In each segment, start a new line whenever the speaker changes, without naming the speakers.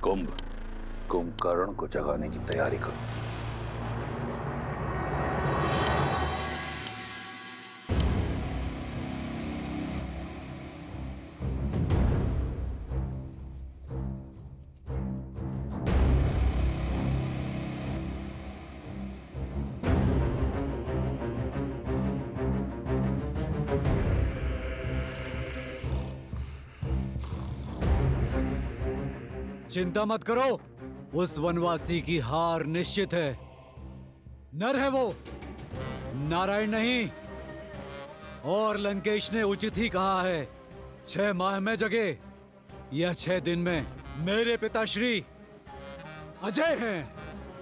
कुंभकर्ण को जगाने की तैयारी करो।
चिंता मत करो, उस वनवासी की हार निश्चित है। नर है वो, नारायण नहीं। और लंकेश ने उचित ही कहा है, 6 माह में जगे या 6 दिन में। मेरे पिताश्री अजय हैं,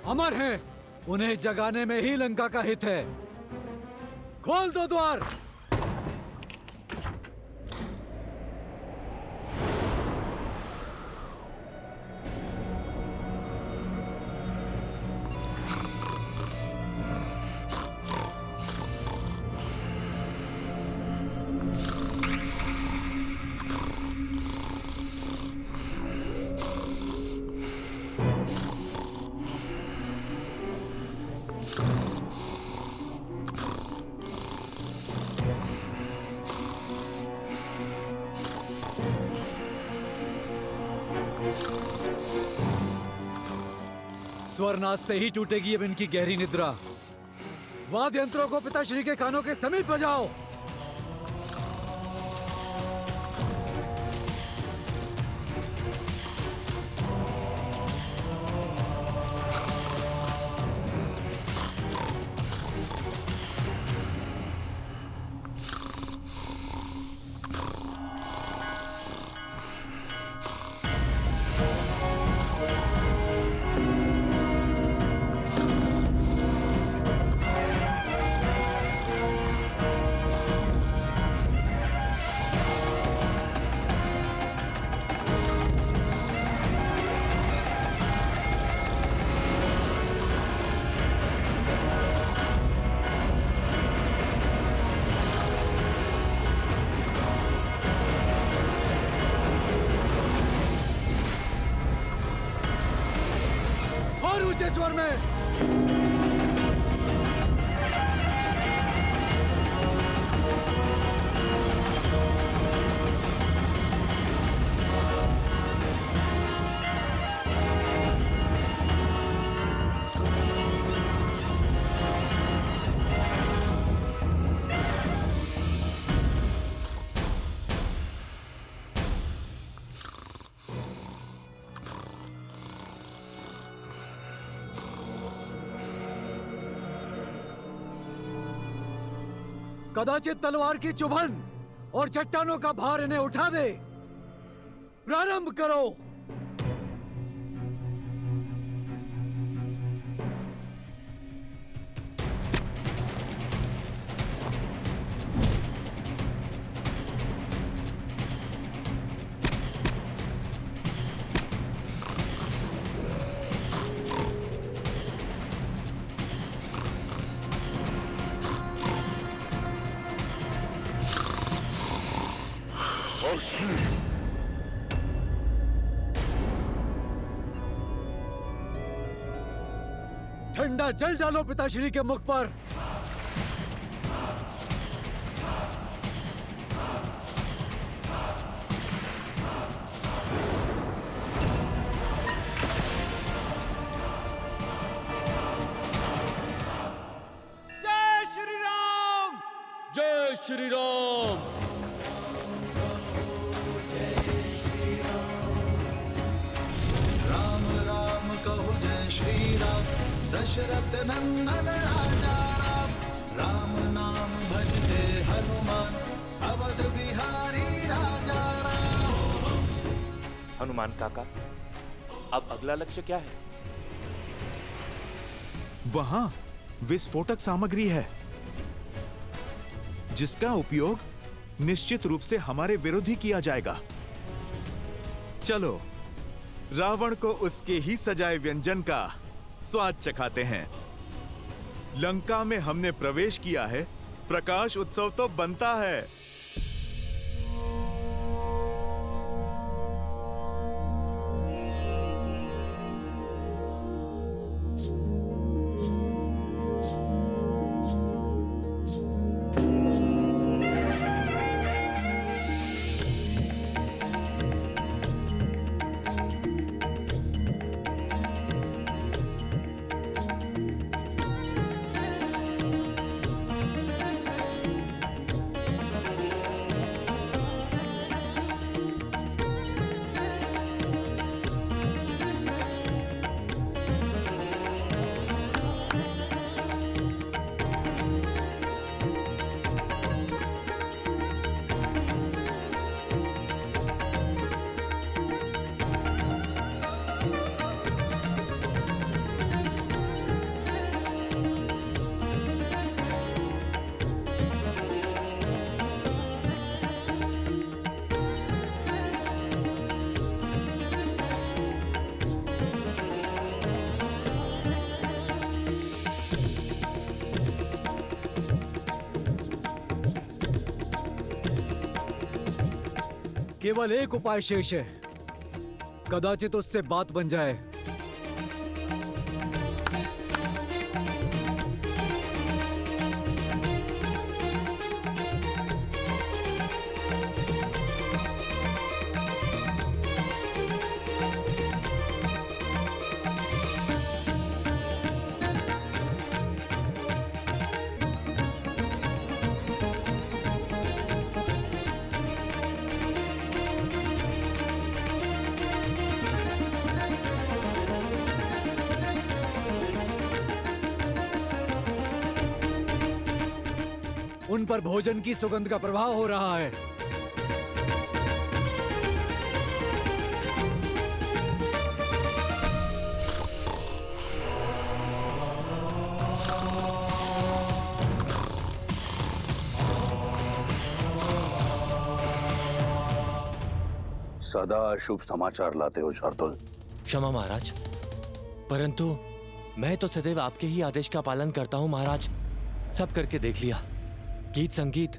अमर हैं, उन्हें जगाने में ही लंका का हित है। खोल दो द्वार। स्वरनाथ से ही टूटेगी अब इनकी गहरी निद्रा। वाद्य यंत्रों को पिताश्री के कानों के समीप बजाओ। स्वर में कदाचित तलवार की चुभन और चट्टानों का भार इन्हें उठा दे। प्रारंभ करो। ठंडा जल डालो पिताश्री के मुख पर।
जय श्री राम,
जय श्री राम।
राम राम कहो जय श्री राम, दशरथ नंदन राजा राम। राम नाम भजते हनुमान, अवध बिहारी राजा राम।
हनुमान काका, अब अगला लक्ष्य क्या है?
वहां विस्फोटक सामग्री है जिसका उपयोग निश्चित रूप से हमारे विरुद्ध ही किया जाएगा। चलो रावण को उसके ही सजाए व्यंजन का स्वाद चखाते हैं। लंका में हमने प्रवेश किया है, प्रकाश उत्सव तो बनता है।
केवल एक उपाय शेष है, कदाचित उससे बात बन जाए। उन पर भोजन की सुगंध का प्रभाव हो रहा है।
सदा अशुभ समाचार लाते हो शार्दुल।
क्षमा महाराज, परंतु मैं तो सदैव आपके ही आदेश का पालन करता हूँ महाराज। सब करके देख लिया, गीत संगीत,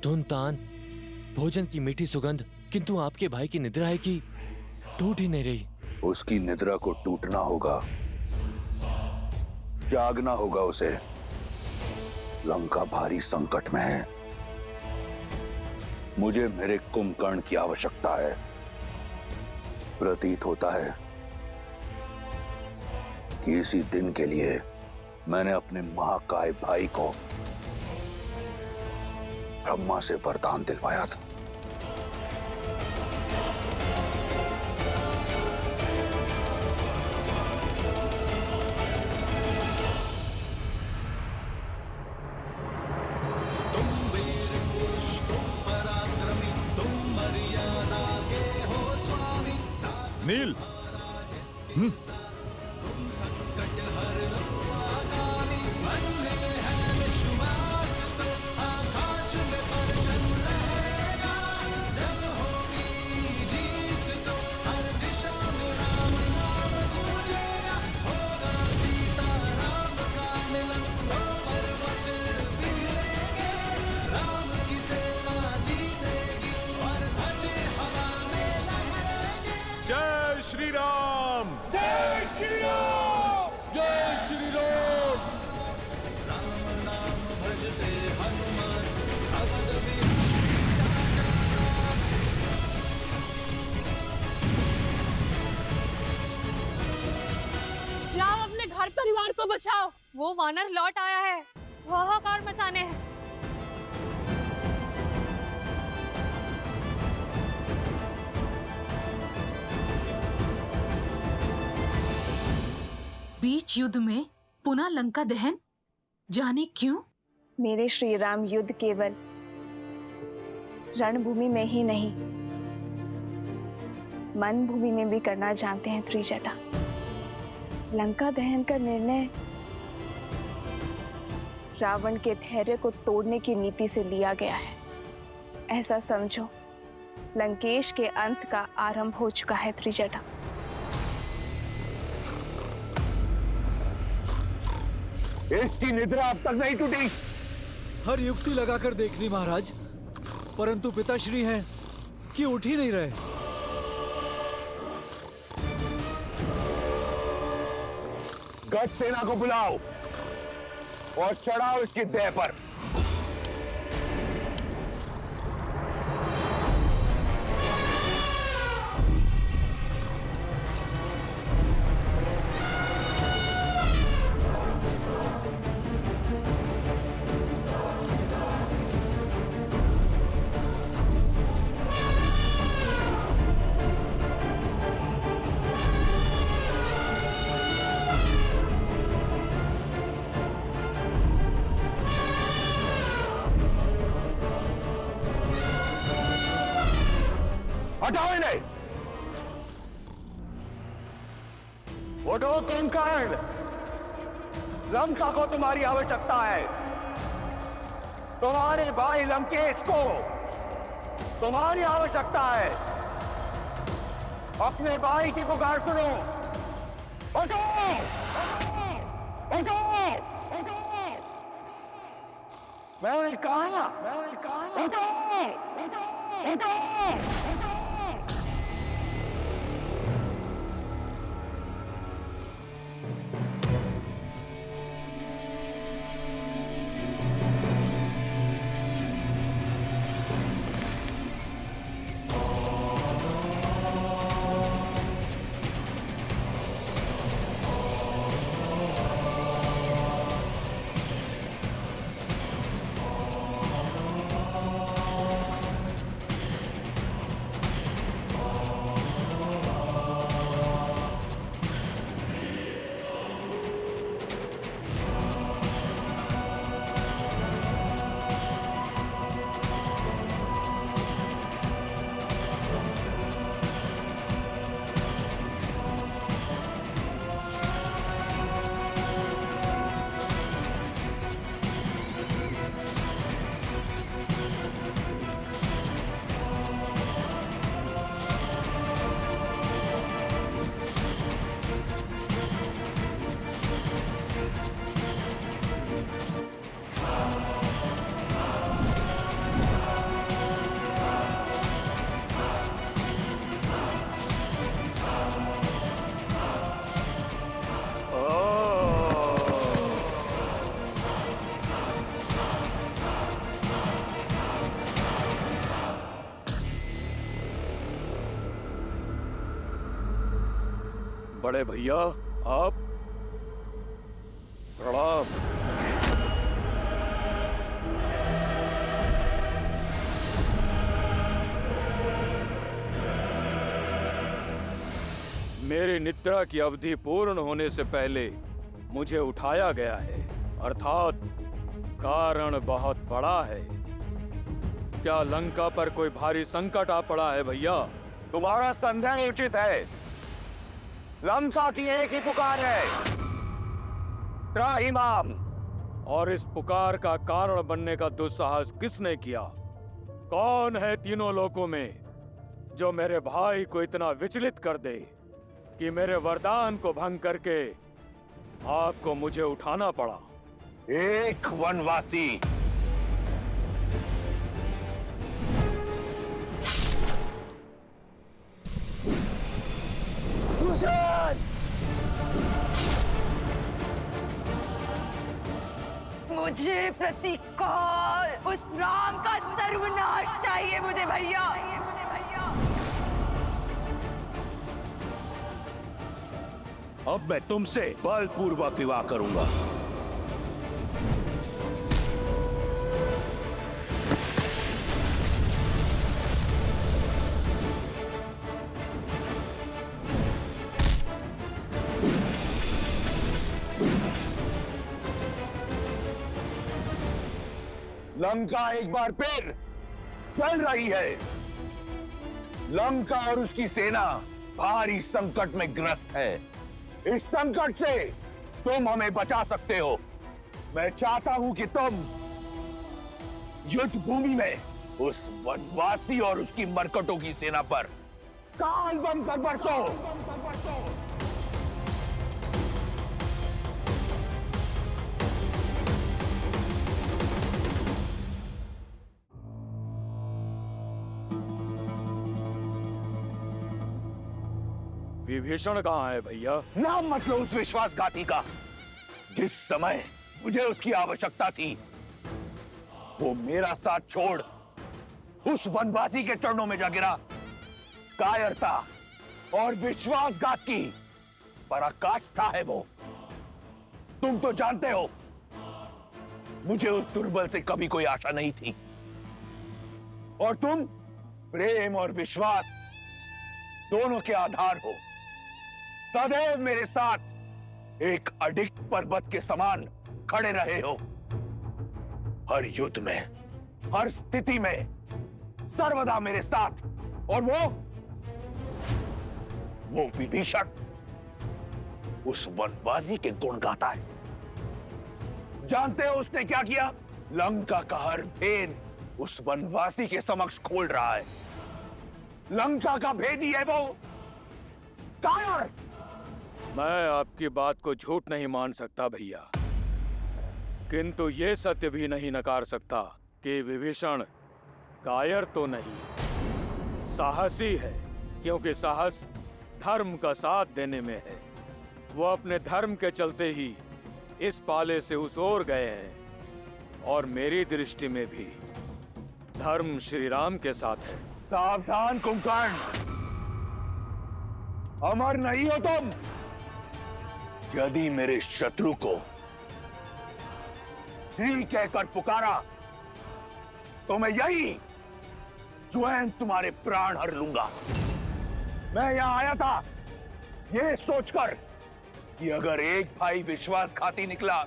धुन तान, भोजन की मीठी सुगंध, किंतु आपके भाई की निद्रा है कि टूट ही नहीं रही।
उसकी निद्रा को टूटना होगा, जागना होगा उसे। लंका भारी संकट में है। मुझे मेरे कुंभकर्ण की आवश्यकता है। प्रतीत होता है कि इसी दिन के लिए मैंने अपने महाकाय भाई को ब्रह्मा से वरदान दिलवाया था।
तुम वीर पुरुष, तुम पराक्रमी, तुम मर्यादा के हो स्वामी।
नील,
तुम संकट हर लो आगामी। मन में है विश्वास तो आकाश में परचम लहरेगा। जब होगी जीत तो हर दिशा में राम नाम गूंजेगा। होगा सीता राम का मिलन तो पर्वत पिघलेंगे। राम की सेना जीतेगी और ध्वजे हवा में लहरेंगे।
जय श्री राम।
राम नाम भजते हनुमान अवध
जाओ अपने घर परिवार को बचाओ। वो वानर लौट आया है, हाहाकार मचाने हैं।
बीच युद्ध में पुनः लंका दहन, जाने क्यों?
मेरे श्री राम युद्ध केवल रणभूमि में ही नहीं, मन भूमि में भी करना जानते हैं त्रिजटा। लंका दहन का निर्णय रावण के धैर्य को तोड़ने की नीति से लिया गया है। ऐसा समझो, लंकेश के अंत का आरंभ हो चुका है त्रिजटा।
इसकी निद्रा अब तक नहीं टूटी।
हर युक्ति लगाकर देख ली महाराज, परंतु पिताश्री हैं कि उठ ही नहीं रहे।
गज सेना को बुलाओ और चढ़ाओ इसकी देह पर। हटाओ इन्हें। उठो कुंभकर्ण, लंका को तुम्हारी आवश्यकता है। तुम्हारे भाई लंकेश को तुम्हारी आवश्यकता है। अपने भाई की पुकार सुनो। उठो, उठो, उठो, उठो। मैंने कहा, उठो, उठो, उठो। बड़े भैया आप प्रणाम। मेरी निद्रा की अवधि पूर्ण होने से पहले मुझे उठाया गया है, अर्थात कारण बहुत बड़ा है। क्या लंका पर कोई भारी संकट आ पड़ा है भैया? तुम्हारा संदेह उचित है। लंका की एक ही पुकार है, त्राहिमाम। और इस पुकार का कारण बनने का दुस्साहस किसने किया? कौन है तीनों लोकों में जो मेरे भाई को इतना विचलित कर दे कि मेरे वरदान को भंग करके आपको मुझे उठाना पड़ा? एक वनवासी।
मुझे प्रतीकार उस राम का सर्वनाश चाहिए मुझे भैया।
अब मैं तुमसे बलपूर्वक विवाह करूंगा। लंका एक बार फिर चल रही है। लंका और उसकी सेना भारी संकट में ग्रस्त है। इस संकट से तुम हमें बचा सकते हो। मैं चाहता हूं कि तुम युद्ध भूमि में उस वनवासी और उसकी मरकटों की सेना पर काल बम कर बरसो। विभीषण कहाँ है भैया? नाम मत लो उस विश्वासघाती का। जिस समय मुझे उसकी आवश्यकता थी, वो मेरा साथ छोड़ उस वनवासी के चरणों में जा गिरा। कायरता और विश्वासघात की पराकाष्ठा है वो। तुम तो जानते हो, मुझे उस दुर्बल से कभी कोई आशा नहीं थी। और तुम प्रेम और विश्वास दोनों के आधार हो। सदैव मेरे साथ एक अडिग पर्वत के समान खड़े रहे हो। हर युद्ध में, हर स्थिति में सर्वदा मेरे साथ। और वो विभीषण उस वनवासी के गुण गाता है। जानते हो उसने क्या किया? लंका का हर भेद उस वनवासी के समक्ष खोल रहा है। लंका का भेदी है वो कायर। मैं आपकी बात को झूठ नहीं मान सकता भैया, किंतु ये सत्य भी नहीं नकार सकता कि विभीषण कायर तो नहीं, साहसी है। क्योंकि साहस धर्म का साथ देने में है। वो अपने धर्म के चलते ही इस पाले से उस ओर गए हैं। और मेरी दृष्टि में भी धर्म श्री राम के साथ है। सावधान कुंभकर्ण, अमर नहीं हो तुम। यदि मेरे शत्रु को श्री कहकर पुकारा तो मैं यही स्वयं तुम्हारे प्राण हर लूंगा। मैं यहां आया था यह सोचकर कि अगर एक भाई विश्वासघाती निकला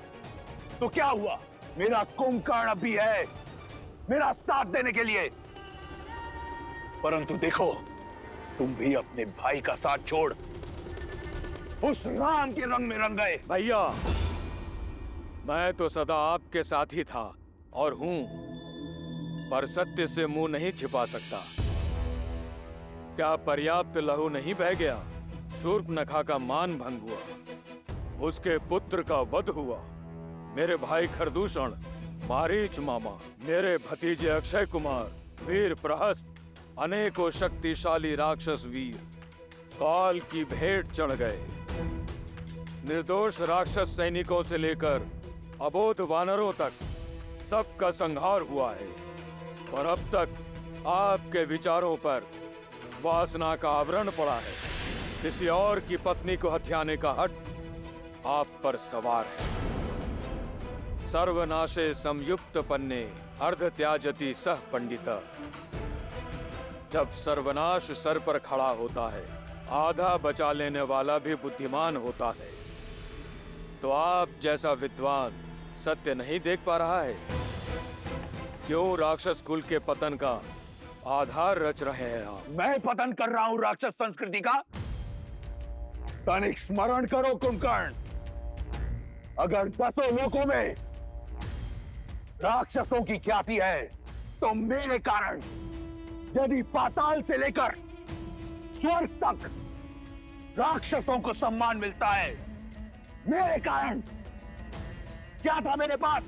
तो क्या हुआ? मेरा कुंभकर्ण भी है मेरा साथ देने के लिए। परंतु देखो, तुम भी अपने भाई का साथ छोड़ उस राम के रंग में रंग गए। भैया, मैं तो सदा आपके साथ ही था और हूं, पर सत्य से मुंह नहीं छिपा सकता। क्या पर्याप्त लहू नहीं बह गया? शूर्पणखा का मान भंग हुआ, उसके पुत्र का वध हुआ। मेरे भाई खरदूषण, मारीच मामा, मेरे भतीजे अक्षय कुमार, वीर प्रहस्त, अनेकों शक्तिशाली राक्षस वीर काल की भेंट चढ़ गए। निर्दोष राक्षस सैनिकों से लेकर अबोध वानरों तक सबका संहार हुआ है। और अब तक आपके विचारों पर वासना का आवरण पड़ा है। किसी और की पत्नी को हथियाने का हक आप पर सवार है। सर्वनाशे संयुक्त पन्ने अर्ध त्याजति सह पंडिता। जब सर्वनाश सर पर खड़ा होता है, आधा बचा लेने वाला भी बुद्धिमान होता है। तो आप जैसा विद्वान सत्य नहीं देख पा रहा है? क्यों राक्षस कुल के पतन का आधार रच रहे हैं आप? मैं पतन कर रहा हूं राक्षस संस्कृति का? तनिक स्मरण करो कुंभकर्ण, अगर 10 लोकों में राक्षसों की ख्याति है तो मेरे कारण यदि पाताल से लेकर स्वर्ग तक राक्षसों को सम्मान मिलता है, मेरे कारण क्या था मेरे पास?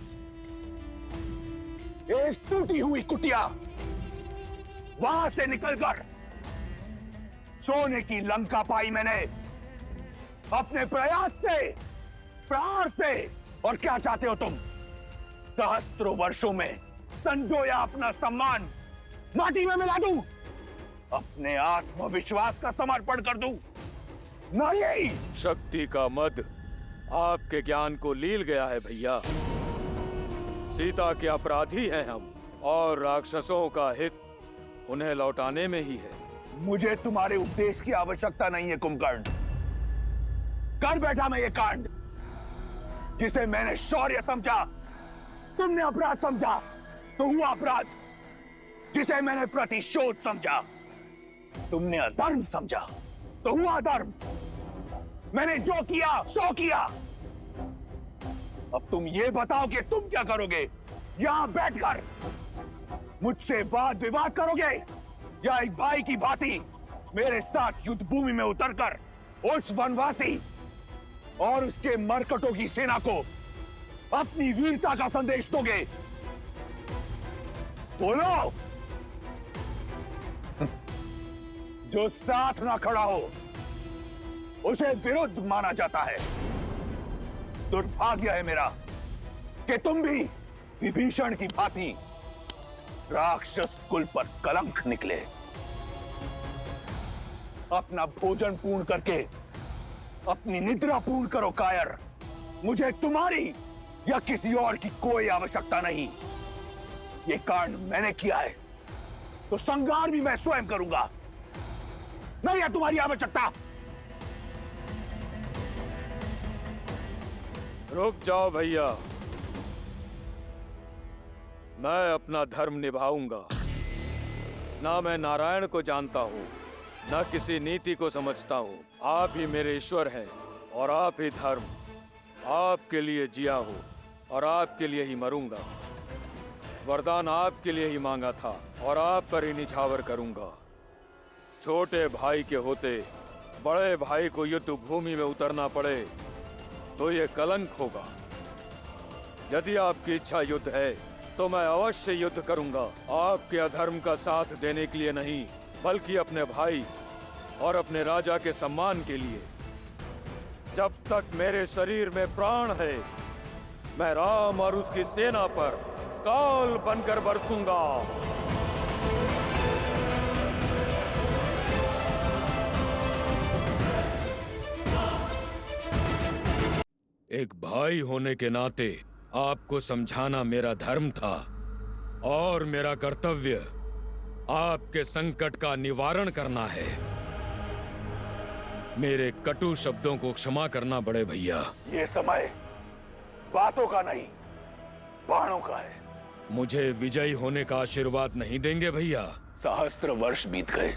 एक टूटी हुई कुटिया, वहां से निकलकर सोने की लंका पाई मैंने अपने प्रयास से, प्रहार से। और क्या चाहते हो तुम? सहस्त्रों वर्षों में संजोया अपना सम्मान माटी में मिला दूं? अपने आत्मविश्वास का समर्पण कर दूं? नहीं! शक्ति का मद आपके ज्ञान को लील गया है भैया। सीता के अपराधी हैं हम, और राक्षसों का हित उन्हें लौटाने में ही है। मुझे तुम्हारे उपदेश की आवश्यकता नहीं है कुंभकर्ण। कर बैठा मैं ये कांड, जिसे मैंने शौर्य समझा तुमने अपराध समझा, तो हुआ अपराध। जिसे मैंने प्रतिशोध समझा तुमने अधर्म समझा, तो हुआ अधर्म। मैंने जो किया सो किया। अब तुम ये बताओ कि तुम क्या करोगे? यहां बैठकर मुझसे वाद विवाद करोगे, या एक भाई की भांति मेरे साथ युद्ध भूमि में उतरकर उस वनवासी और उसके मरकटों की सेना को अपनी वीरता का संदेश दोगे? बोलो। जो साथ ना खड़ा हो उसे विरुद्ध माना जाता है। दुर्भाग्य है मेरा कि तुम भी विभीषण की भांति राक्षस कुल पर कलंक निकले। अपना भोजन पूर्ण करके अपनी निद्रा पूर्ण करो कायर। मुझे तुम्हारी या किसी और की कोई आवश्यकता नहीं। ये कांड मैंने किया है तो संहार भी मैं स्वयं करूंगा। नहीं है तुम्हारी आवश्यकता। रुक जाओ भैया, मैं अपना धर्म निभाऊंगा। ना मैं नारायण को जानता हूं, ना किसी नीति को समझता हूं। आप ही मेरे ईश्वर हैं और आप ही धर्म। आपके लिए जिया हूं और आपके लिए ही मरूंगा। वरदान आपके लिए ही मांगा था और आप पर ही निछावर करूंगा। छोटे भाई के होते बड़े भाई को युद्ध भूमि में उतरना पड़े तो ये कलंक होगा। यदि आपकी इच्छा युद्ध है तो मैं अवश्य युद्ध करूंगा। आपके अधर्म का साथ देने के लिए नहीं, बल्कि अपने भाई और अपने राजा के सम्मान के लिए। जब तक मेरे शरीर में प्राण है, मैं राम और उसकी सेना पर काल बनकर बरसूंगा। एक भाई होने के नाते आपको समझाना मेरा धर्म था और मेरा कर्तव्य आपके संकट का निवारण करना है। मेरे कटु शब्दों को क्षमा करना बड़े भैया। ये समय बातों का नहीं, बाणों का है। मुझे विजयी होने का आशीर्वाद नहीं देंगे भैया? सहस्त्र वर्ष बीत गए,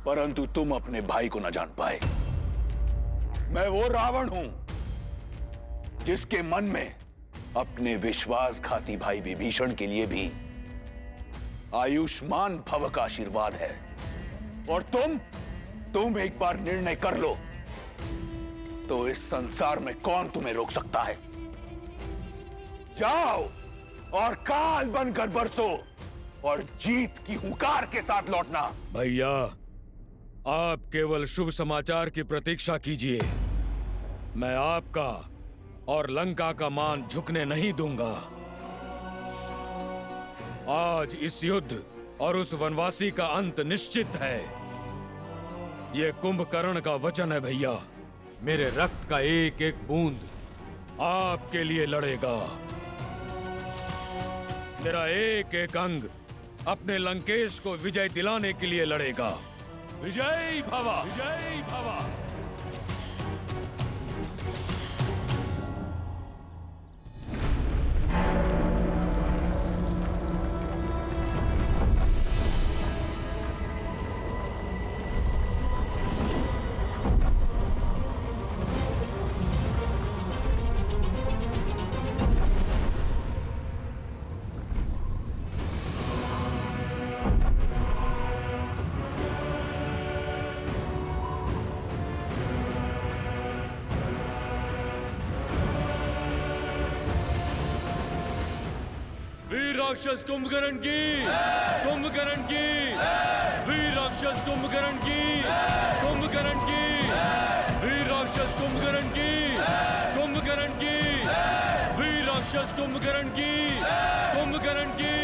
परंतु तुम अपने भाई को न जान पाए। मैं वो रावण हूं जिसके मन में अपने विश्वासघाती भाई विभीषण के लिए भी आयुष्मान भव का आशीर्वाद है। और तुम एक बार निर्णय कर लो तो इस संसार में कौन तुम्हें रोक सकता है? जाओ और काल बनकर बरसो और जीत की हुंकार के साथ लौटना। भैया, आप केवल शुभ समाचार की प्रतीक्षा कीजिए। मैं आपका और लंका का मान झुकने नहीं दूंगा। आज इस युद्ध और उस वनवासी का अंत निश्चित है। ये कुंभकर्ण का वचन है भैया। मेरे रक्त का एक एक बूंद आपके लिए लड़ेगा। मेरा एक एक अंग अपने लंकेश को विजय दिलाने के लिए लड़ेगा। विजय भवा, विजय भवा। वीर राक्षस कुंभकर्ण की, कुंभकर्ण की, वीर राक्षस कुंभकर्ण की, कुंभकर्ण की, वीर राक्षस कुंभकर्ण की, कुंभकर्ण की, वीर राक्षस कुंभकर्ण की, कुंभकर्ण की।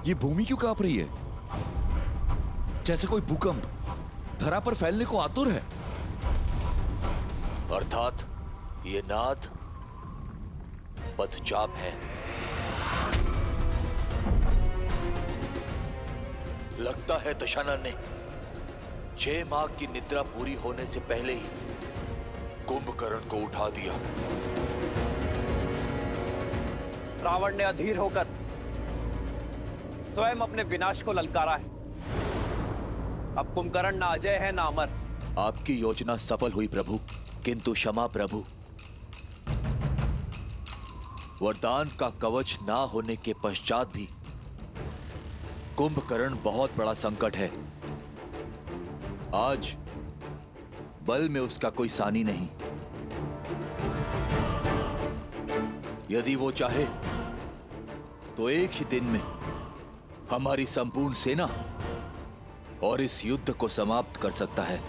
ये भूमि क्यों कांप रही है? जैसे कोई भूकंप धरा पर फैलने को आतुर है।
अर्थात ये नाद पदचाप है। लगता है दशानन ने 6 माह की निद्रा पूरी होने से पहले ही कुंभकर्ण को उठा दिया।
रावण ने अधीर होकर स्वयं अपने विनाश को ललकारा है। अब कुंभकर्ण ना अजय है ना अमर।
आपकी योजना सफल हुई प्रभु, किंतु क्षमा प्रभु, वरदान का कवच ना होने के पश्चात भी कुंभकर्ण बहुत बड़ा संकट है। आज बल में उसका कोई सानी नहीं। यदि वो चाहे तो एक ही दिन में हमारी संपूर्ण सेना और इस युद्ध को समाप्त कर सकता है।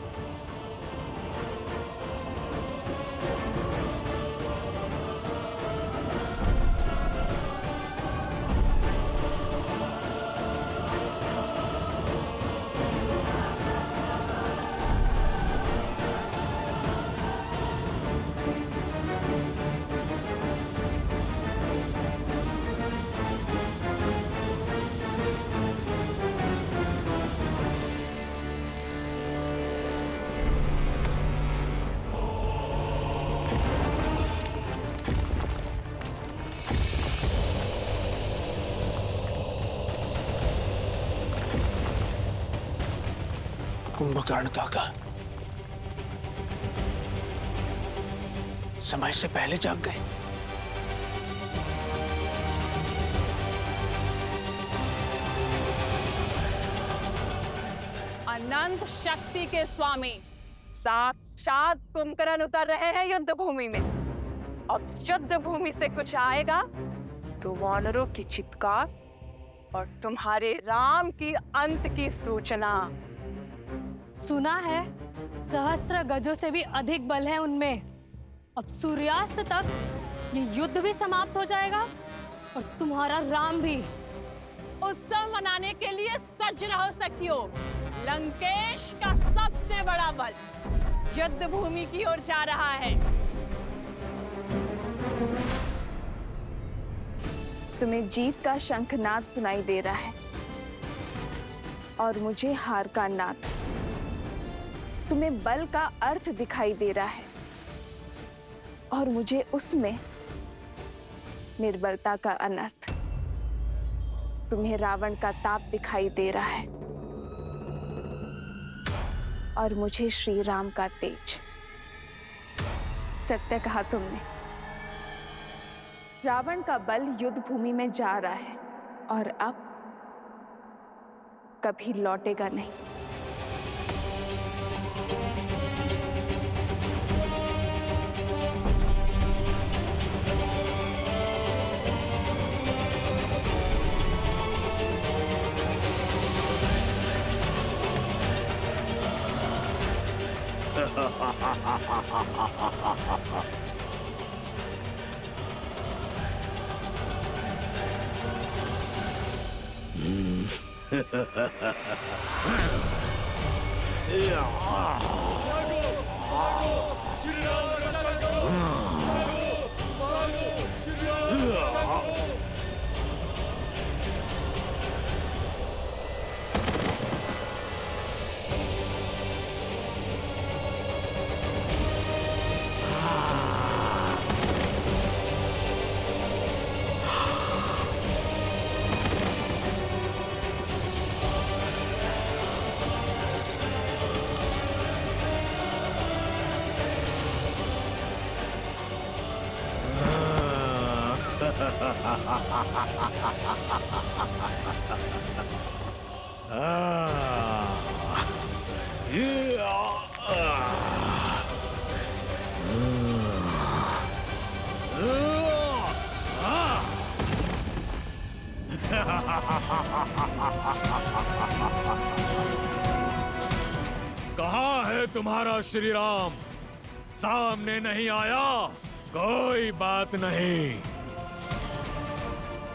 कुंभकर्ण काका समय से पहले जाग गए।
अनंत शक्ति के स्वामी साक्षात कुंभकर्ण उतर रहे हैं युद्ध भूमि में। अब युद्ध भूमि से कुछ आएगा तो वानरों की चित्कार और तुम्हारे राम की अंत की सूचना।
सुना है सहस्त्र गजों से भी अधिक बल है उनमें। अब सूर्यास्त तक ये युद्ध भी समाप्त हो जाएगा और तुम्हारा राम भी।
उत्सव मनाने के लिए सज रहो सखियों। लंकेश का सबसे बड़ा बल युद्ध भूमि की ओर जा रहा है।
तुम्हें जीत का शंखनाद सुनाई दे रहा है और मुझे हार का नाद। तुम्हें बल का अर्थ दिखाई दे रहा है और मुझे उसमें निर्बलता का अनर्थ। तुम्हें रावण का ताप दिखाई दे रहा है और मुझे श्री राम का तेज। सत्य कहा तुमने। रावण का बल युद्ध भूमि में जा रहा है और अब कभी लौटेगा नहीं।
कहाँ है तुम्हारा श्री राम? सामने नहीं आया? कोई बात नहीं,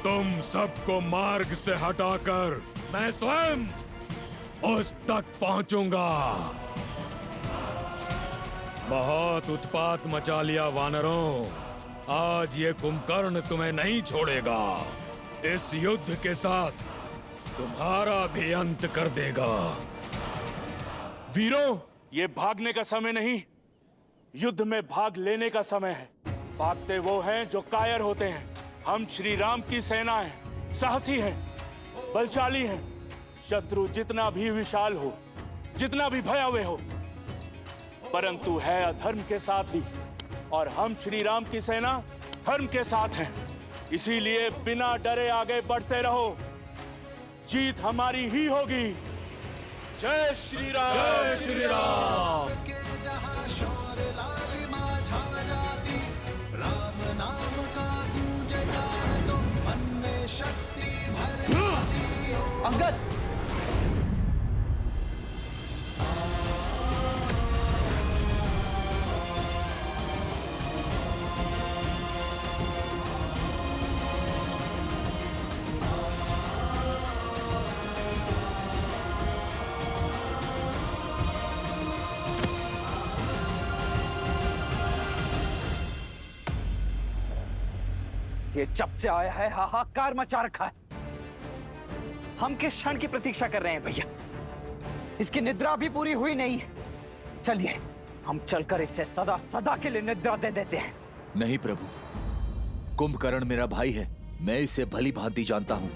तुम सबको मार्ग से हटाकर मैं स्वयं उस तक पहुंचूंगा। बहुत उत्पात मचा लिया वानरों, आज ये कुंभकर्ण तुम्हें नहीं छोड़ेगा। इस युद्ध के साथ तुम्हारा भी अंत कर देगा।
वीरों, ये भागने का समय नहीं, युद्ध में भाग लेने का समय है। भागते वो हैं जो कायर होते हैं। हम श्री राम की सेना हैं, साहसी हैं, बलशाली हैं। शत्रु जितना भी विशाल हो, जितना भी भयावह हो, परंतु है अधर्म के साथ ही, और हम श्री राम की सेना धर्म के साथ हैं। इसीलिए बिना डरे आगे बढ़ते रहो, जीत हमारी ही होगी। जय श्री राम!
जय श्री राम!
जहाँ शौर्य लालिमा छा जाती, राम नाम का गूंजे गान तो मन में शक्ति भर जाती हो।
अंगद!
ये जब से आया है हाहाकार मचा रखा है। हम किस क्षण की प्रतीक्षा कर रहे हैं भैया? इसकी निद्रा भी पूरी हुई नहीं है। चलिए हम चलकर इसे सदा सदा के लिए निद्रा दे देते हैं।
नहीं प्रभु, कुंभकर्ण मेरा भाई है, मैं इसे भली भांति जानता हूं।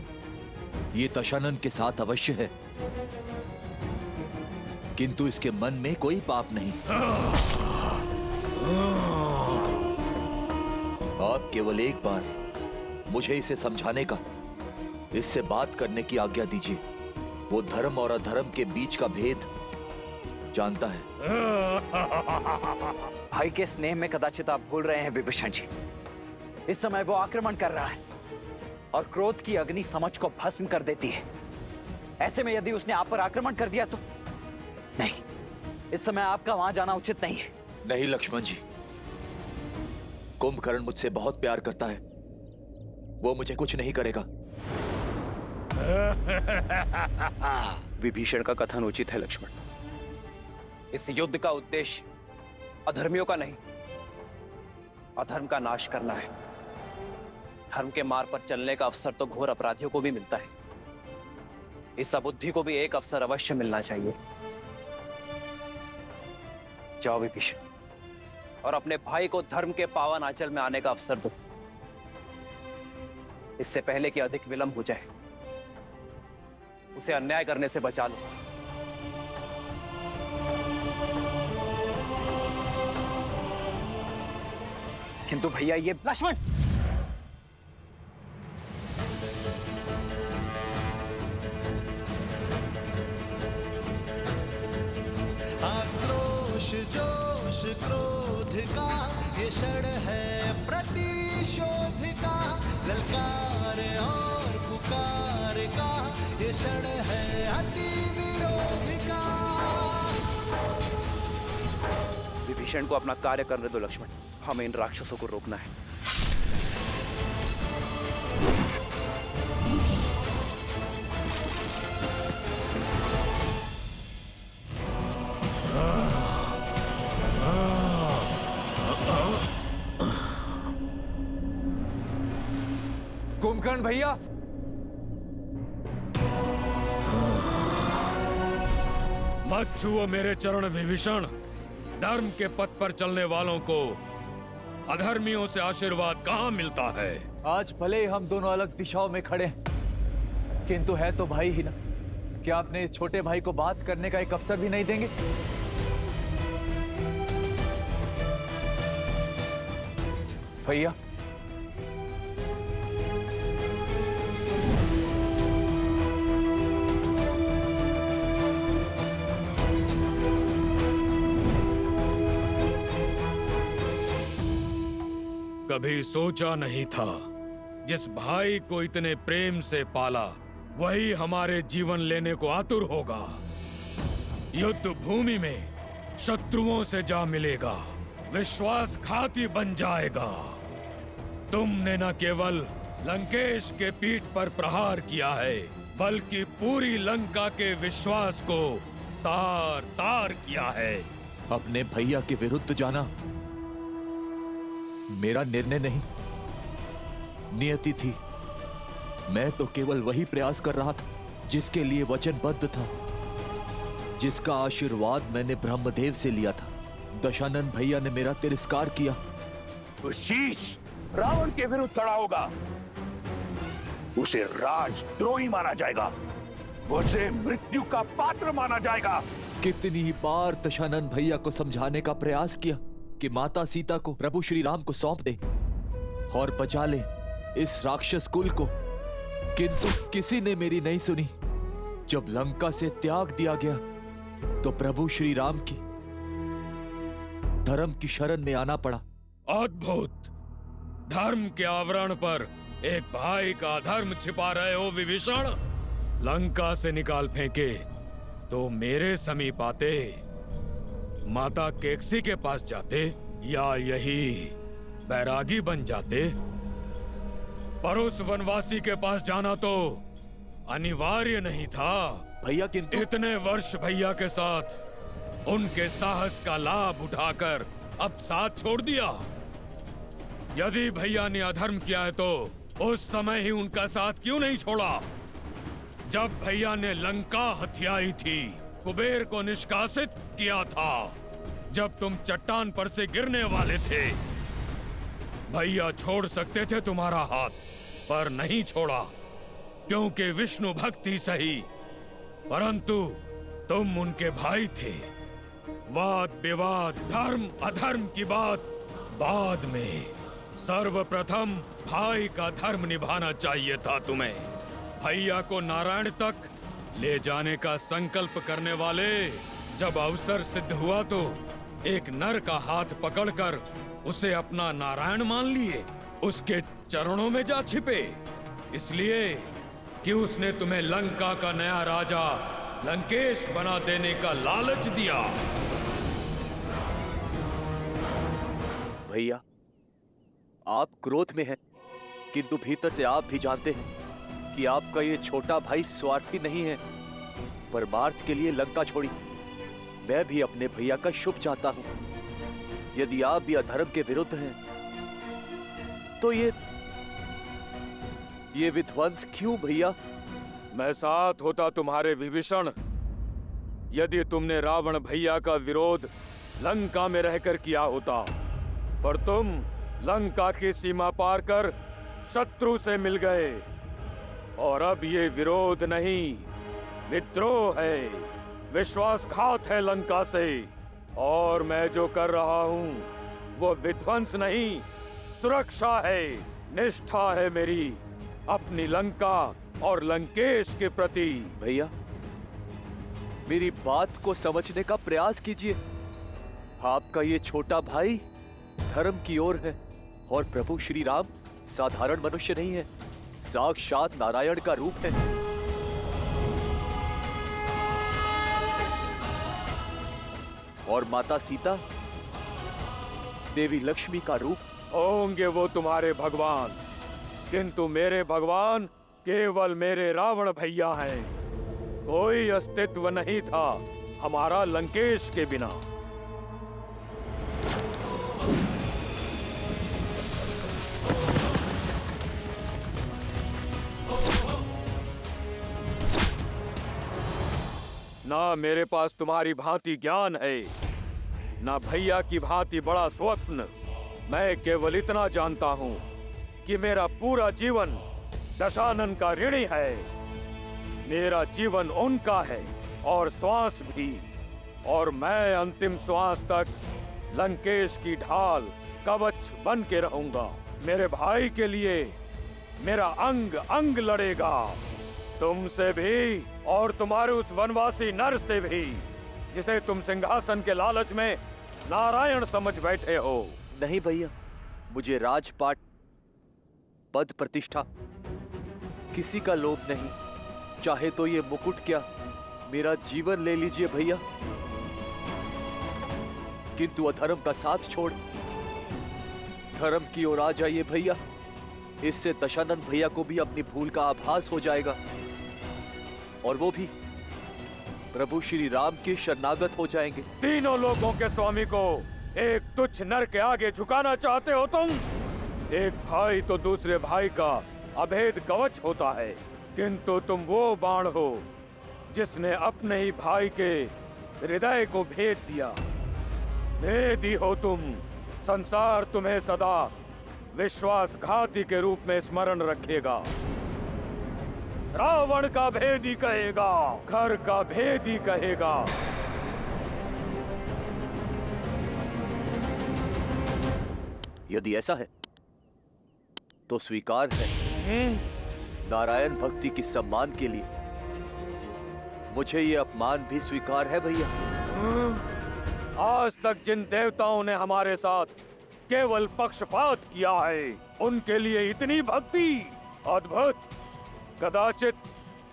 ये दशानन के साथ अवश्य है, किंतु इसके मन में कोई पाप नहीं। आप केवल एक बार मुझे इसे समझाने का, इससे बात करने की आज्ञा दीजिए। वो धर्म और अधर्म के बीच का भेद जानता है।
भाई के स्नेह में कदाचित आप भूल रहे हैं विभीषण जी। इस समय वो आक्रमण कर रहा है और क्रोध की अग्नि समझ को भस्म कर देती है। ऐसे में यदि उसने आप पर आक्रमण कर दिया तो नहीं, इस समय आपका वहां जाना उचित नहीं है।
नहीं लक्ष्मण जी, कुंभकर्ण मुझसे बहुत प्यार करता है, वो मुझे कुछ नहीं करेगा।
विभीषण का कथन उचित है लक्ष्मण। इस युद्ध का उद्देश्य अधर्मियों का नहीं, अधर्म का नाश करना है। धर्म के मार्ग पर चलने का अवसर तो घोर अपराधियों को भी मिलता है। इस अबुद्धि को भी एक अवसर अवश्य मिलना चाहिए। जाओ विभीषण, और अपने भाई को धर्म के पावन आंचल में आने का अवसर दो, इससे पहले कि अधिक विलंब हो जाए। उसे अन्याय करने से बचा लो।
किंतु भैया ये लक्ष्मण,
रोष क्रोध का ये क्षण है प्रतिशोध का, ललकार और पुकार का ये क्षण है अति विरोध का।
विभीषण को अपना कार्य करने दो लक्ष्मण, हमें इन राक्षसों को रोकना है।
कुंभकर्ण भैया,
मत छुओ मेरे चरण विभीषण। धर्म के पथ पर चलने वालों को अधर्मियों से आशीर्वाद कहाँ मिलता है।
आज भले ही हम दोनों अलग दिशाओं में खड़े हैं, किंतु है तो भाई ही ना। क्या अपने छोटे भाई को बात करने का एक अवसर भी नहीं देंगे? भैया,
कभी सोचा नहीं था जिस भाई को इतने प्रेम से पाला वही हमारे जीवन लेने को आतुर होगा। युद्ध भूमि में शत्रुओं से जा मिलेगा, विश्वासघाती बन जाएगा। तुमने न केवल लंकेश के पीठ पर प्रहार किया है, बल्कि पूरी लंका के विश्वास को तार तार किया है।
अपने भैया के विरुद्ध जाना मेरा निर्णय नहीं, नियति थी। मैं तो केवल वही प्रयास कर रहा था जिसके लिए वचनबद्ध था, जिसका आशीर्वाद मैंने ब्रह्मदेव से लिया था। दशानन भैया ने मेरा तिरस्कार किया
तो शीश रावण के विरुद्ध खड़ा होगा, उसे राजद्रोही माना जाएगा, उसे मृत्यु का पात्र माना जाएगा।
कितनी ही बार दशानन भैया को समझाने का प्रयास किया कि माता सीता को प्रभु श्री राम को सौंप दे और बचा ले इस राक्षस कुल को, किंतु किसी ने मेरी नहीं सुनी। जब लंका से त्याग दिया गया तो प्रभु श्री राम की धर्म की शरण में आना पड़ा।
अद्भुत! धर्म के आवरण पर एक भाई का धर्म छिपा रहे हो विभीषण। लंका से निकाल फेंके तो मेरे समीप आते, माता केकसी के पास जाते, या यही बैरागी बन जाते। पर उस वनवासी के पास जाना तो अनिवार्य नहीं था
भैया, किंतु
इतने वर्ष भैया के साथ उनके साहस का लाभ उठाकर अब साथ छोड़ दिया। यदि भैया ने अधर्म किया है तो उस समय ही उनका साथ क्यों नहीं छोड़ा? जब भैया ने लंका हथियाई थी, कुबेर को निष्कासित किया था, जब तुम चट्टान पर से गिरने वाले थे, भैया छोड़ सकते थे तुम्हारा हाथ, पर नहीं छोड़ा, क्योंकि विष्णु भक्ति सही, परंतु तुम उनके भाई थे। वाद विवाद, धर्म अधर्म की बात बाद में, सर्वप्रथम भाई का धर्म निभाना चाहिए था तुम्हें। भैया को नारायण तक ले जाने का संकल्प करने वाले जब अवसर सिद्ध हुआ तो एक नर का हाथ पकड़कर उसे अपना नारायण मान लिए, उसके चरणों में जा छिपे, इसलिए कि उसने तुम्हें लंका का नया राजा लंकेश बना देने का लालच दिया।
भैया, आप क्रोध में हैं, किंतु भीतर से आप भी जानते हैं कि आपका ये छोटा भाई स्वार्थी नहीं है। परमार्थ के लिए लंका छोड़ी। मैं भी अपने भैया का शुभ चाहता हूं। यदि आप भी अधर्म के विरुद्ध हैं, तो ये विध्वंस क्यों भैया?
मैं साथ होता तुम्हारे विभीषण, यदि तुमने रावण भैया का विरोध लंका में रहकर किया होता, पर तुम लंका की सीमा पार कर शत्रु से मिल गए, और अब ये विरोध नहीं, विद्रोह है, विश्वासघात है लंका से। और मैं जो कर रहा हूँ वो विध्वंस नहीं, सुरक्षा है, निष्ठा है मेरी अपनी लंका और लंकेश के प्रति।
भैया, मेरी बात को समझने का प्रयास कीजिए। आपका ये छोटा भाई धर्म की ओर है और प्रभु श्री राम साधारण मनुष्य नहीं है, साक्षात नारायण का रूप है। और माता सीता देवी लक्ष्मी का रूप।
होंगे वो तुम्हारे भगवान, किंतु मेरे भगवान केवल मेरे रावण भैया हैं। कोई अस्तित्व नहीं था हमारा लंकेश के बिना। ना मेरे पास तुम्हारी भांति ज्ञान है, ना भैया की भांति बड़ा स्वप्न। मैं केवल इतना जानता हूँ कि मेरा पूरा जीवन दशानन का ऋणी है। मेरा जीवन उनका है और श्वास भी, और मैं अंतिम श्वास तक लंकेश की ढाल कवच बन के रहूंगा। मेरे भाई के लिए मेरा अंग अंग लड़ेगा, तुमसे भी और तुम्हारे उस वनवासी नर से भी जिसे तुम सिंहासन के लालच में नारायण समझ बैठे हो।
नहीं भैया, मुझे राजपाट पद प्रतिष्ठा किसी का लोभ नहीं। चाहे तो ये मुकुट क्या, मेरा जीवन ले लीजिए भैया, किंतु अधर्म का साथ छोड़ धर्म की ओर आ जाइए भैया। इससे दशानन भैया को भी अपनी भूल का आभास हो जाएगा और वो भी प्रभु श्री राम के शरणागत हो जाएंगे।
तीनों लोगों के स्वामी को एक तुच्छ नर के आगे झुकाना चाहते हो तुम? एक भाई तो दूसरे भाई का अभेद कवच होता है, किंतु तुम वो बाण हो जिसने अपने ही भाई के हृदय को भेद दिया। भेदी हो तुम। संसार तुम्हें सदा विश्वासघाती के रूप में स्मरण रखेगा। रावण का भेदी कहेगा, घर का भेदी कहेगा।
यदि ऐसा है तो स्वीकार है। नारायण भक्ति की सम्मान के लिए मुझे ये अपमान भी स्वीकार है भैया।
आज तक जिन देवताओं ने हमारे साथ केवल पक्षपात किया है, उनके लिए इतनी भक्ति अद्भुत। कदाचित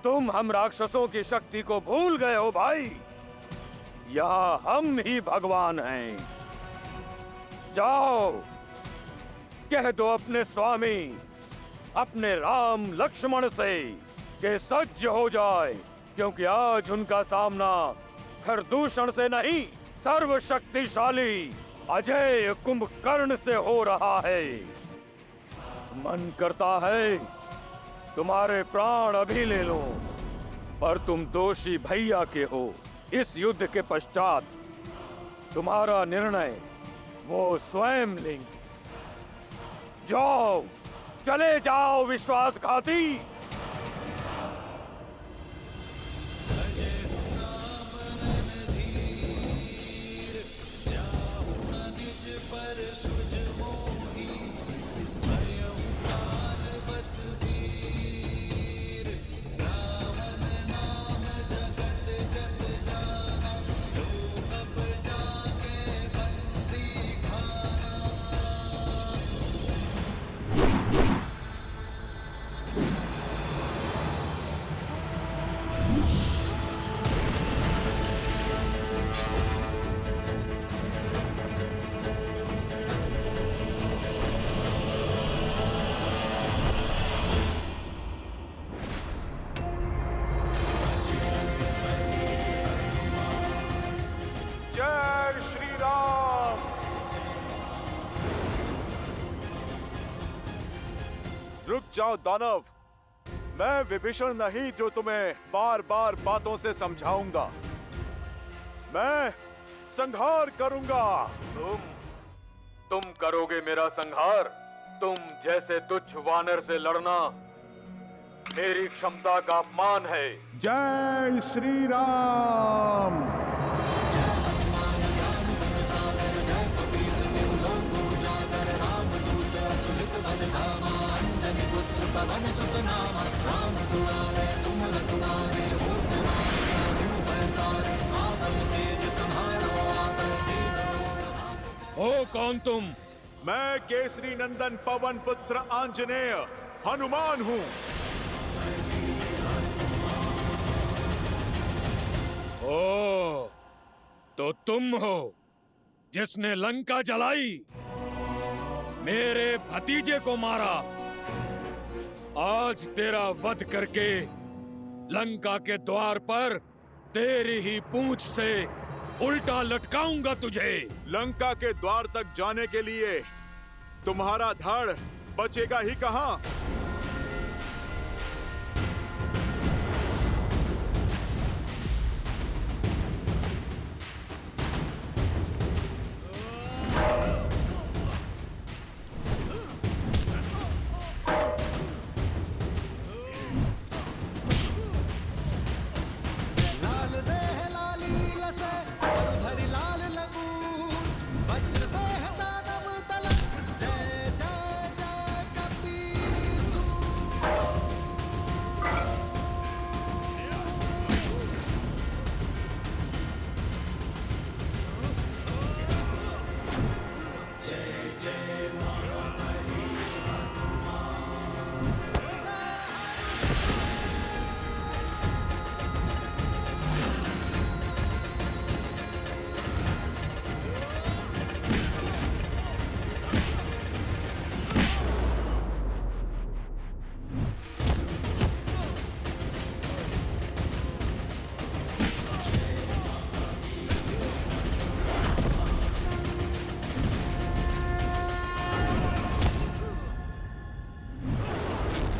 तुम हम राक्षसों की शक्ति को भूल गए हो भाई। यहाँ हम ही भगवान हैं। जाओ, कह दो अपने स्वामी, अपने राम लक्ष्मण से कि सज्ज हो जाए, क्योंकि आज उनका सामना खरदूषण से नहीं, सर्वशक्तिशाली अजय कुंभकर्ण से हो रहा है। मन करता है तुम्हारे प्राण अभी ले लो, पर तुम दोषी भैया के हो। इस युद्ध के पश्चात तुम्हारा निर्णय वो स्वयं लेंगे। जाओ, चले जाओ विश्वासघाती।
जय श्री राम। रुक जाओ दानव, मैं विभीषण नहीं जो तुम्हें बार बार बातों से समझाऊंगा। मैं संहार करूंगा। तुम करोगे मेरा संहार? तुम जैसे तुच्छ वानर से लड़ना मेरी क्षमता का अपमान है।
जय श्री राम।
कौन तुम?
मैं केसरी नंदन पवन पुत्र आंजनेय हनुमान हूँ।
ओ, तो तुम हो जिसने लंका जलाई, मेरे भतीजे को मारा। आज तेरा वध करके लंका के द्वार पर तेरी ही पूंछ से उल्टा लटकाऊंगा तुझे।
लंका के द्वार तक जाने के लिए तुम्हारा धड़ बचेगा ही कहां।
लाल देह लाली लसे और धरि लाल लगून, वज्र देह दानव तलक, जय जय जय कपीसु।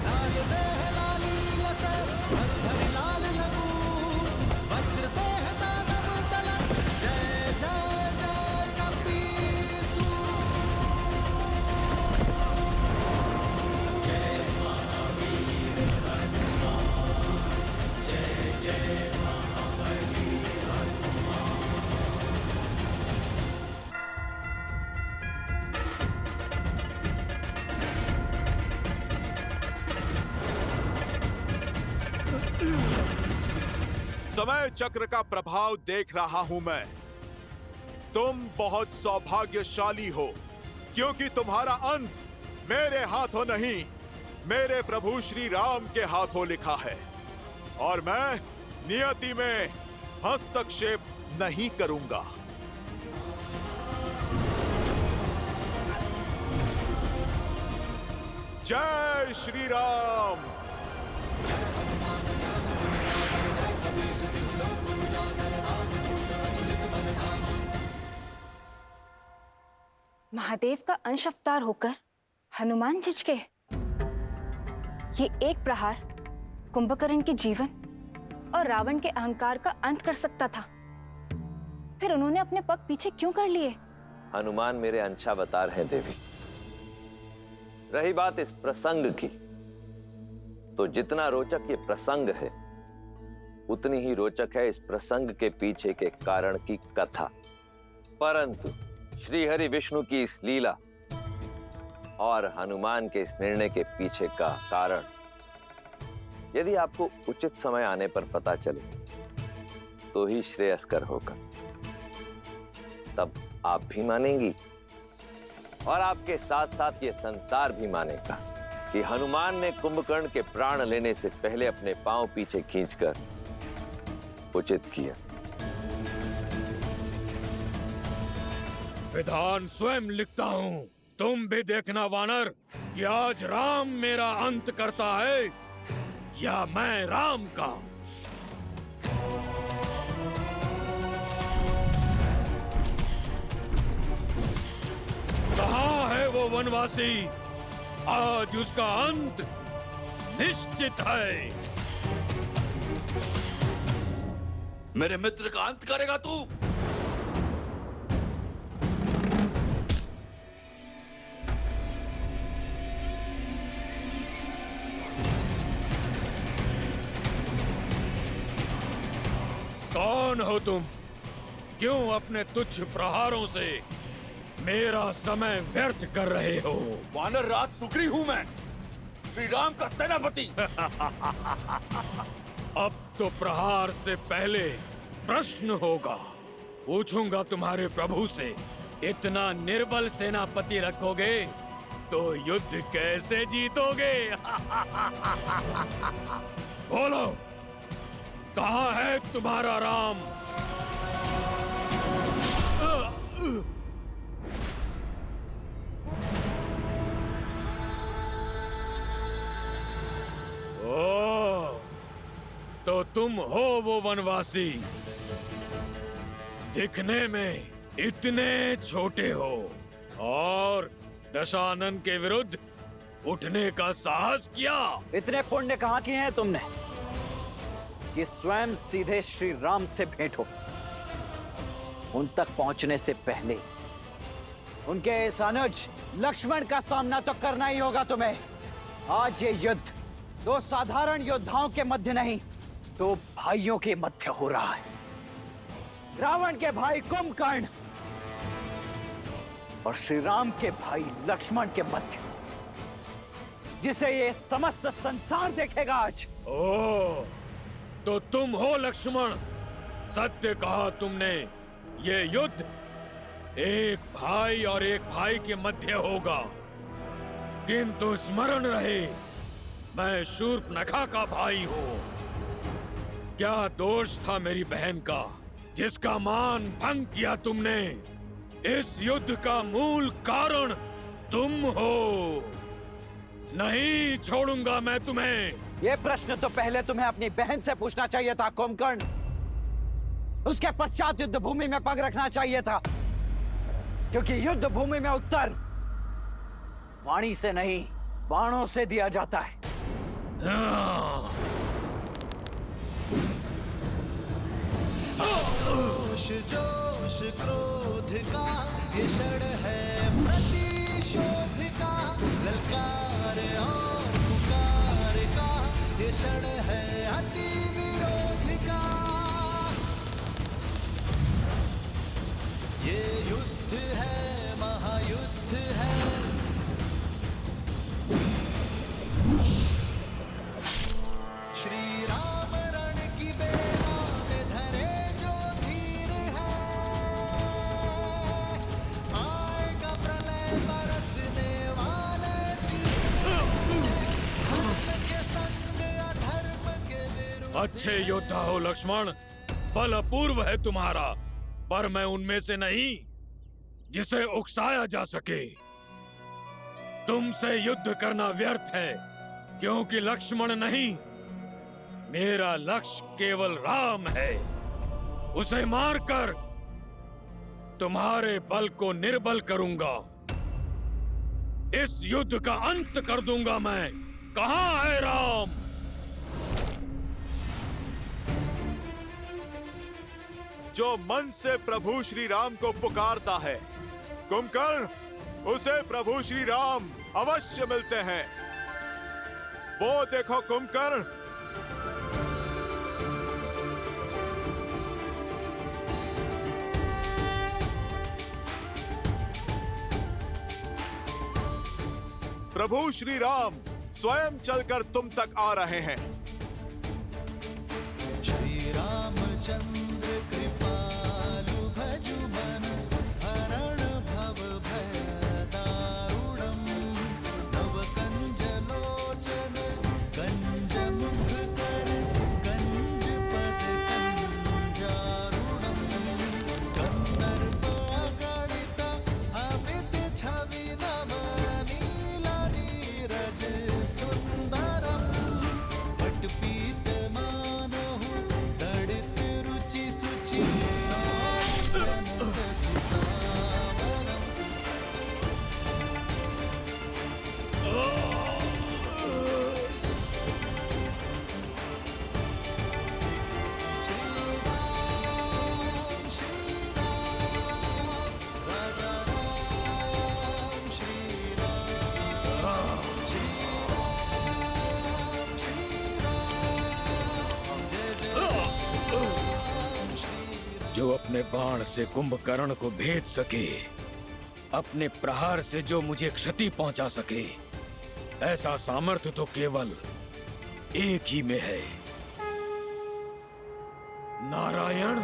लाल देह लाली लसे और धरि लाल लगून, वज्र देह दानव तलक, जय जय जय कपीसु।
समय चक्र का प्रभाव देख रहा हूं मैं। तुम बहुत सौभाग्यशाली हो, क्योंकि तुम्हारा अंत मेरे हाथों नहीं, मेरे प्रभु श्री राम के हाथों लिखा है। और मैं नियति में हस्तक्षेप नहीं करूंगा। जय श्री राम।
महादेव का अंश अवतार होकर हनुमान झिझके। ये एक प्रहार कुंभकर्ण के जीवन और रावण के अहंकार का अंत कर सकता था। फिर उन्होंने अपने पग पीछे क्यों कर लिए?
हनुमान मेरे अंशावतार हैं देवी। रही बात इस प्रसंग की, तो जितना रोचक ये प्रसंग है, उतनी ही रोचक है इस प्रसंग के पीछे के कारण की कथा। परंतु श्री हरि विष्णु की इस लीला और हनुमान के इस निर्णय के पीछे का कारण यदि आपको उचित समय आने पर पता चले तो ही श्रेयस्कर होगा। तब आप भी मानेंगी और आपके साथ साथ ये संसार भी मानेगा कि हनुमान ने कुंभकर्ण के प्राण लेने से पहले अपने पांव पीछे खींचकर उचित किया।
विधान स्वयं लिखता हूँ, तुम भी देखना वानर कि आज राम मेरा अंत करता है या मैं राम का। कहाँ है वो वनवासी? आज उसका अंत निश्चित है।
मेरे मित्र का अंत करेगा तू?
कौन हो तुम? क्यों अपने तुच्छ प्रहारों से मेरा समय व्यर्थ कर रहे हो?
वानर राज सुग्री हूं मैं, श्री राम का सेनापति।
अब तो प्रहार से पहले प्रश्न होगा। पूछूंगा तुम्हारे प्रभु से इतना निर्बल सेनापति रखोगे तो युद्ध कैसे जीतोगे? बोलो, कहाँ है तुम्हारा राम? ओ, तो तुम हो वो वनवासी। दिखने में इतने छोटे हो और दशानन के विरुद्ध उठने का साहस किया।
इतने पुण्य कहाँ किए हैं तुमने कि स्वयं सीधे श्री राम से भेंट हो? उन तक पहुंचने से पहले उनके इस अनुज लक्ष्मण का सामना तो करना ही होगा तुम्हें। आज ये युद्ध दो साधारण योद्धाओं के मध्य नहीं, दो भाइयों के मध्य हो रहा है। रावण के भाई कुंभकर्ण और श्री राम के भाई लक्ष्मण के मध्य, जिसे ये समस्त संसार देखेगा आज।
ओ, तो तुम हो लक्ष्मण। सत्य कहा तुमने। ये युद्ध एक भाई और एक भाई के मध्य होगा, किंतु स्मरण रहे, मैं शूर्पणखा का भाई हूँ। क्या दोष था मेरी बहन का, जिसका मान भंग किया तुमने? इस युद्ध का मूल कारण तुम हो। नहीं छोड़ूंगा मैं तुम्हें।
ये प्रश्न तो पहले तुम्हें अपनी बहन से पूछना चाहिए था कुंभकर्ण। उसके पश्चात युद्ध भूमि में पग रखना चाहिए था, क्योंकि युद्ध भूमि में उत्तर वाणी से नहीं, बाणों से दिया जाता है।
जोश क्रोध का ये क्षण है प्रतिशोध का, ललकार और पुकार का ये क्षण है अति विरोध का। ये युद्ध है, महायुद्ध है। श्री राम रण की बेला में धरे जो धीर है, आएगा प्रलय बरसने वाले धर्म के संग अधर्म के विरुद्ध।
अच्छे योद्धा हो लक्ष्मण, बल अपूर्व है तुम्हारा, पर मैं उनमें से नहीं जिसे उकसाया जा सके। तुमसे युद्ध करना व्यर्थ है, क्योंकि लक्ष्मण नहीं, मेरा लक्ष्य केवल राम है। उसे मारकर तुम्हारे बल को निर्बल करूंगा। इस युद्ध का अंत कर दूंगा मैं। कहाँ है राम?
जो मन से प्रभु श्री राम को पुकारता है, कुंभकर्ण, उसे प्रभु श्री राम अवश्य मिलते हैं। वो देखो कुंभकर्ण, प्रभु श्री राम स्वयं चलकर तुम तक आ रहे हैं।
श्री रामचंद्र कृपालु भजु मन, हरण भव भय दारुणम। नव कंज लोचन कंज मुख कर, कंज पद कंजारुणम। कंदर्प गणित अमित छवि नव, नीला नीरज सुंदरम। पटपीत मानहु दड़ित रुचि सुचि, जनक सुतावरम। श्री राम राजा राम, श्री राम जय जय राम, श्री
जो अपने बाण से कुंभकर्ण को भेद सके, अपने प्रहार से जो मुझे क्षति पहुंचा सके, ऐसा सामर्थ्य तो केवल एक ही में है, नारायण।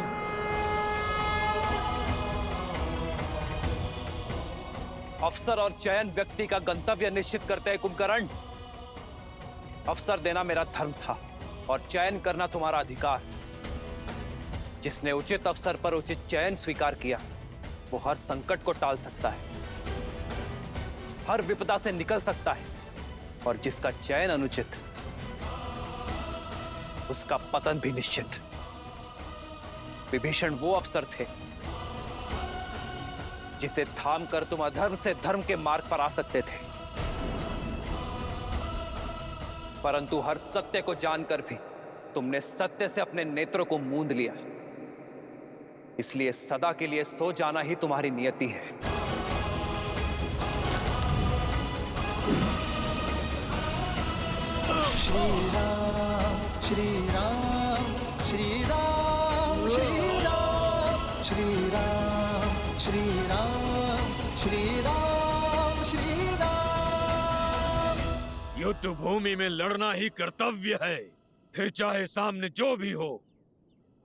अवसर और चयन व्यक्ति का गंतव्य निश्चित करते हैं कुंभकर्ण। अवसर देना मेरा धर्म था और चयन करना तुम्हारा अधिकार। जिसने उचित अवसर पर उचित चयन स्वीकार किया वो हर संकट को टाल सकता है, हर विपदा से निकल सकता है, और जिसका चयन अनुचित उसका पतन भी निश्चित। विभीषण वो अवसर थे जिसे थाम कर तुम अधर्म से धर्म के मार्ग पर आ सकते थे, परंतु हर सत्य को जानकर भी तुमने सत्य से अपने नेत्रों को मूंद लिया। इसलिए सदा के लिए सो जाना ही तुम्हारी नियति है।
श्री राम श्री राम श्री राम श्री राम श्री राम श्री राम श्री राम श्री राम।
युद्ध भूमि में लड़ना ही कर्तव्य है, फिर चाहे सामने जो भी हो,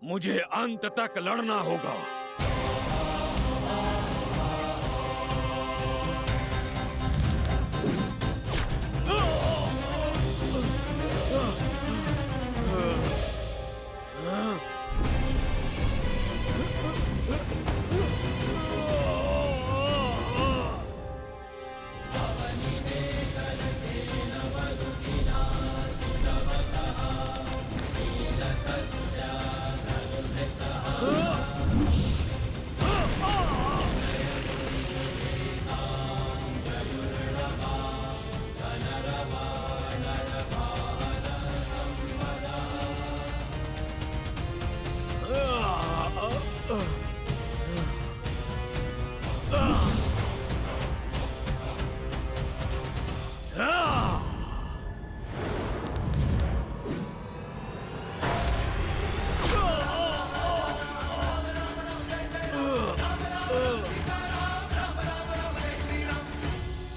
मुझे अंत तक लड़ना होगा।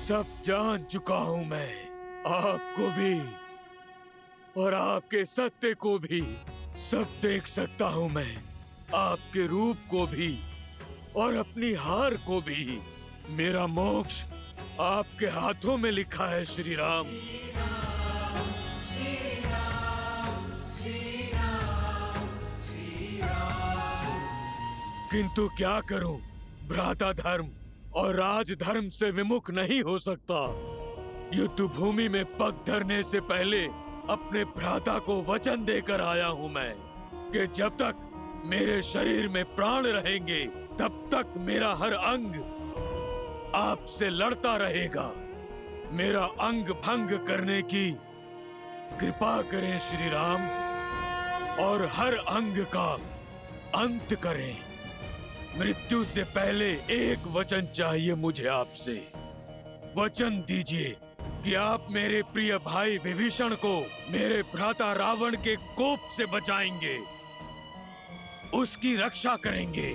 सब जान चुका हूं मैं, आपको भी और आपके सत्य को भी। सब देख सकता हूं मैं, आपके रूप को भी और अपनी हार को भी। मेरा मोक्ष आपके हाथों में लिखा है श्री राम। किंतु क्या करूं, भ्राता धर्म और राजधर्म से विमुख नहीं हो सकता। युद्ध भूमि में पग धरने से पहले अपने भ्राता को वचन देकर आया हूं मैं कि जब तक मेरे शरीर में प्राण रहेंगे तब तक मेरा हर अंग आपसे लड़ता रहेगा। मेरा अंग भंग करने की कृपा करें श्री राम, और हर अंग का अंत करें। मृत्यु से पहले एक वचन चाहिए मुझे आपसे। वचन दीजिए कि आप मेरे प्रिय भाई विभीषण को मेरे भ्राता रावण के कोप से बचाएंगे, उसकी रक्षा करेंगे।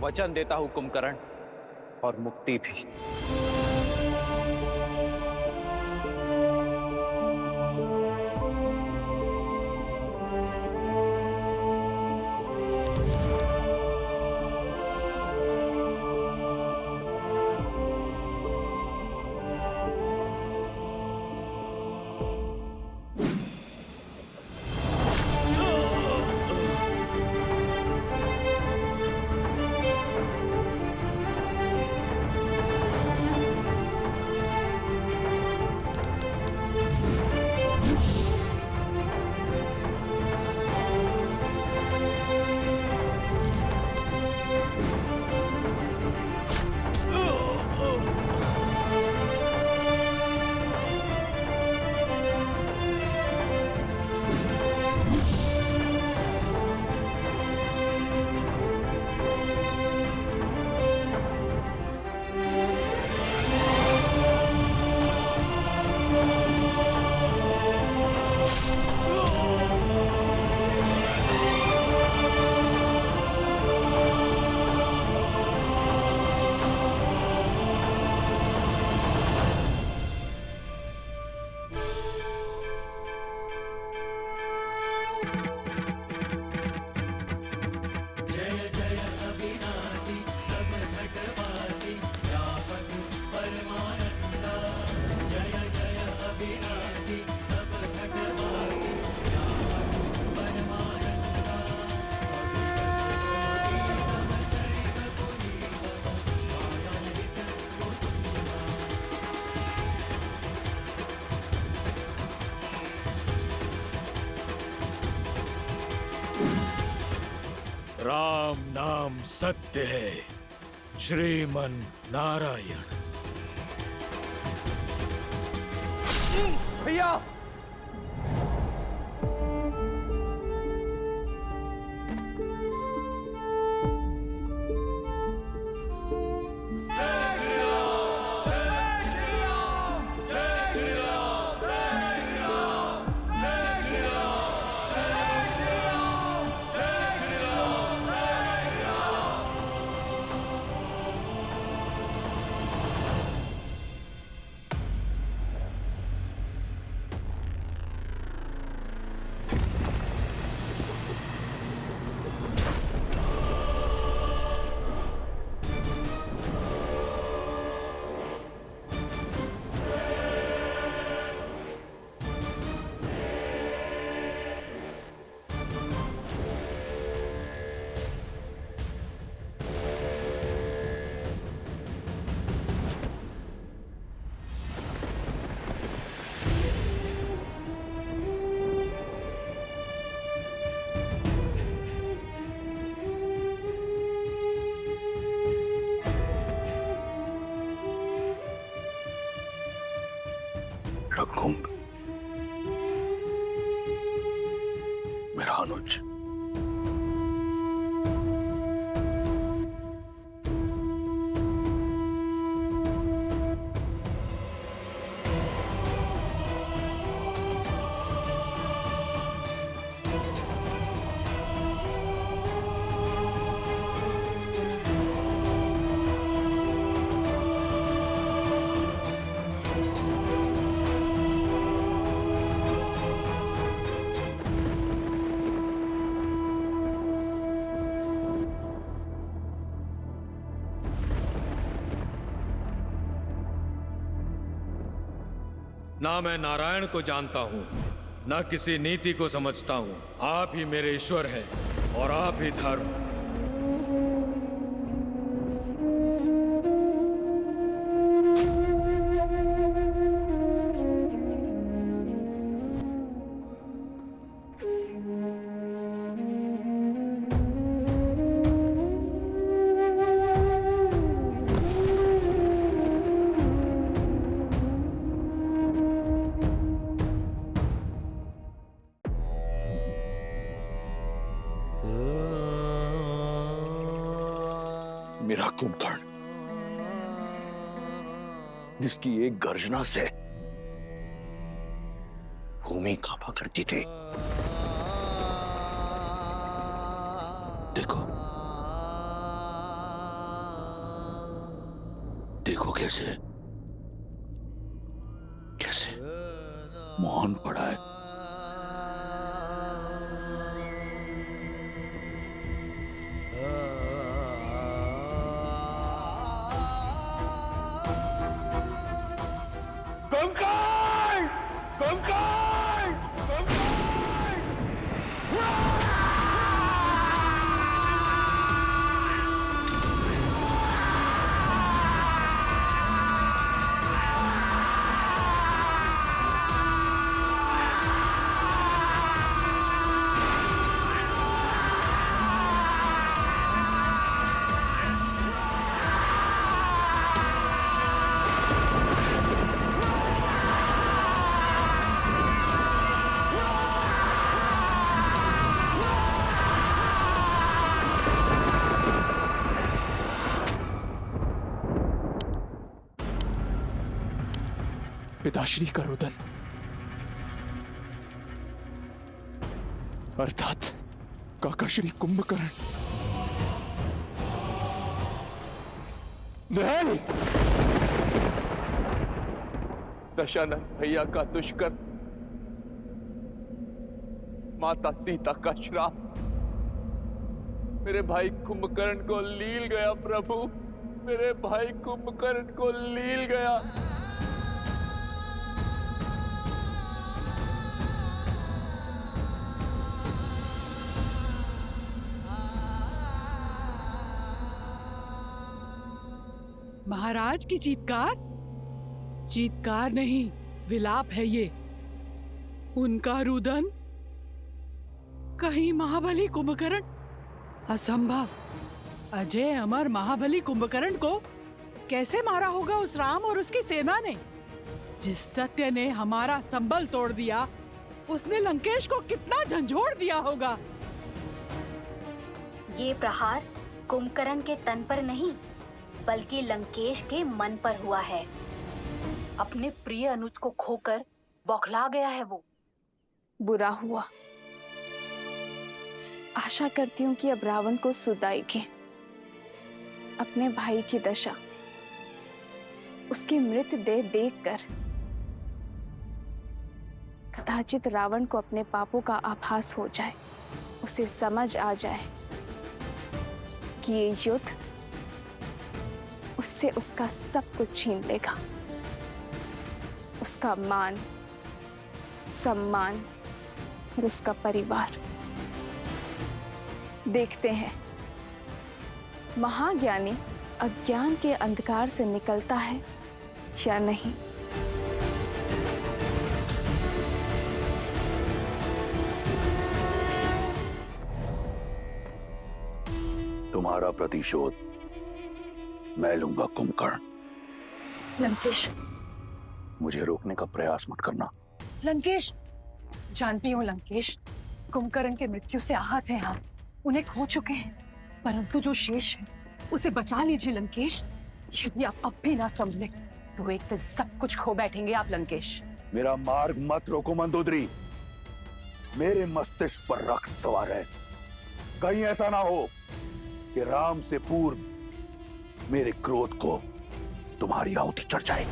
वचन देता हूं कुंभकर्ण, और मुक्ति भी।
राम नाम सत्य है, श्रीमन नारायण।
भैया
कुंभ, मेरा अनुज,
ना मैं नारायण को जानता हूं, ना किसी नीति को समझता हूं। आप ही मेरे ईश्वर हैं और आप ही धर्म।
मेरा कुंभकर्ण, जिसकी एक गर्जना से भूमि कांपा करती थी। देखो, देखो कैसे कैसे मौन पड़ा है।
पिताश्री का रुदन, अर्थात काकाश्री कुंभकर्ण। नहीं, दशानन भैया का दुष्कर्म, माता सीता का श्राप मेरे भाई कुंभकर्ण को लील गया। प्रभु, मेरे भाई कुंभकर्ण को लील गया।
महाराज की चीत्कार? चीत्कार नहीं, विलाप है ये। उनका रुदन? कहीं महाबली कुंभकर्ण असंभव। अजय अमर महाबली कुंभकर्ण को कैसे मारा होगा उस राम और उसकी सेना ने? जिस सत्य ने हमारा संबल तोड़ दिया, उसने लंकेश को कितना झंझोड़ दिया होगा।
ये प्रहार कुंभकर्ण के तन पर नहीं, बल्कि लंकेश के मन पर हुआ है। अपने प्रिय अनुज को खोकर बौखला गया है वो।
बुरा हुआ। आशा करती हूँ कि अब रावण को सुध आएगी। अपने भाई की दशा, उसकी मृतदेह देखकर कदाचित रावण को अपने पापों का आभास हो जाए, उसे समझ आ जाए कि ये युद्ध उससे उसका सब कुछ छीन लेगा, उसका मान, सम्मान और उसका परिवार। देखते हैं महाज्ञानी अज्ञान के अंधकार से निकलता है या नहीं।
तुम्हारा प्रतिशोध मैं लूंगा कुंभकर्ण।
लंकेश,
मुझे रोकने का प्रयास मत करना।
लंकेश, जानती हूँ लंकेश, कुंभकर्ण की मृत्यु से आहत हैं आप, उन्हें खो चुके हैं, परंतु जो शेष है उसे बचा लीजिए लंकेश। यदि आप अब भी ना संभले तो एक दिन सब कुछ खो बैठेंगे आप लंकेश।
मेरा मार्ग मत रोको मंदोदरी। मेरे मस्तिष्क पर रक्त सवार है। कहीं ऐसा ना हो कि राम से पूर्व मेरे क्रोध को तुम्हारी आहुति चढ़ जाए।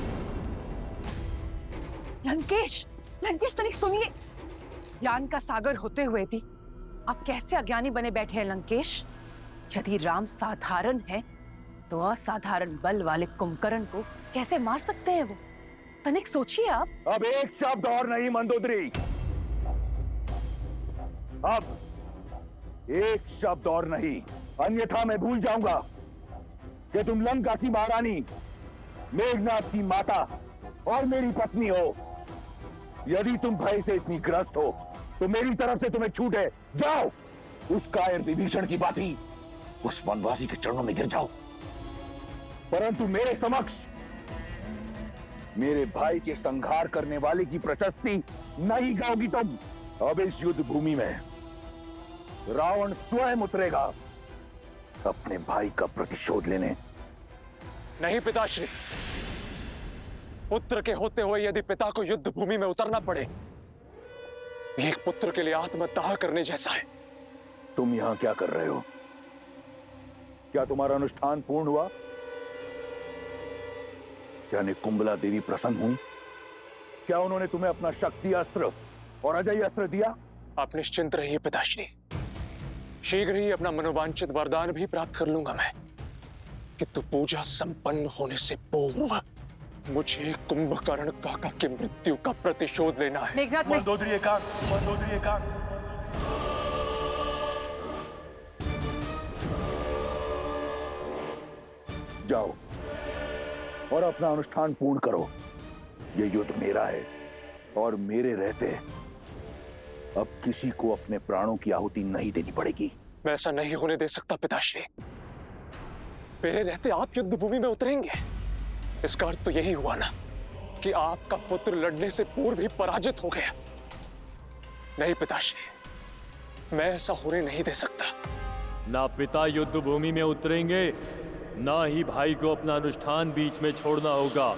लंकेश, लंकेश तनिक सुनिए। ज्ञान का सागर होते हुए भी आप कैसे अज्ञानी बने बैठे हैं लंकेश? यदि राम साधारण है तो असाधारण बल वाले कुंभकर्ण को कैसे मार सकते हैं वो? तनिक सोचिए आप।
अब एक शब्द और नहीं मंदोदरी, अब एक शब्द और नहीं, अन्यथा मैं भूल जाऊंगा कि तुम लंका की महारानी, मेघनाथ की माता और मेरी पत्नी हो। यदि तुम भय से इतनी ग्रस्त हो तो मेरी तरफ से तुम्हें छूट है, जाओ उस कायर विभीषण की बाती उस वनवासी के चरणों में गिर जाओ। परंतु मेरे समक्ष मेरे भाई के संहार करने वाले की प्रशस्ति नहीं गाओगी तुम। अब इस युद्ध भूमि में रावण स्वयं उतरेगा अपने भाई का प्रतिशोध लेने।
नहीं पिताश्री, पुत्र के होते हुए यदि पिता को युद्ध भूमि में उतरना पड़े, एक पुत्र के लिए आत्मदाह करने जैसा है।
तुम यहां क्या कर रहे हो? क्या तुम्हारा अनुष्ठान पूर्ण हुआ? क्या निकुंबला देवी प्रसन्न हुई? क्या उन्होंने तुम्हें अपना शक्ति अस्त्र और अजय अस्त्र दिया?
आप निश्चिंत रहिए पिताश्री, शीघ्र ही अपना मनोवांछित वरदान भी प्राप्त कर लूंगा मैं। किंतु पूजा संपन्न होने से पूर्व मुझे कुंभकर्ण काका की मृत्यु का प्रतिशोध लेना है।
मेघनाथ,
मंदोदरी एकांत, मंदोदरी एकांत। जाओ और अपना अनुष्ठान पूर्ण करो। ये युद्ध मेरा है और मेरे रहते अब किसी को अपने प्राणों की आहुति नहीं देनी पड़ेगी।
मैं ऐसा नहीं होने दे सकता पिताश्री। मेरे रहते आप युद्ध भूमि में उतरेंगे, इसका अर्थ तो यही हुआ ना कि आपका पुत्र लड़ने से पूर्व ही पराजित हो गया। नहीं पिताश्री, मैं ऐसा होने नहीं दे सकता।
ना पिता युद्ध भूमि में उतरेंगे, ना ही भाई को अपना अनुष्ठान बीच में छोड़ना होगा।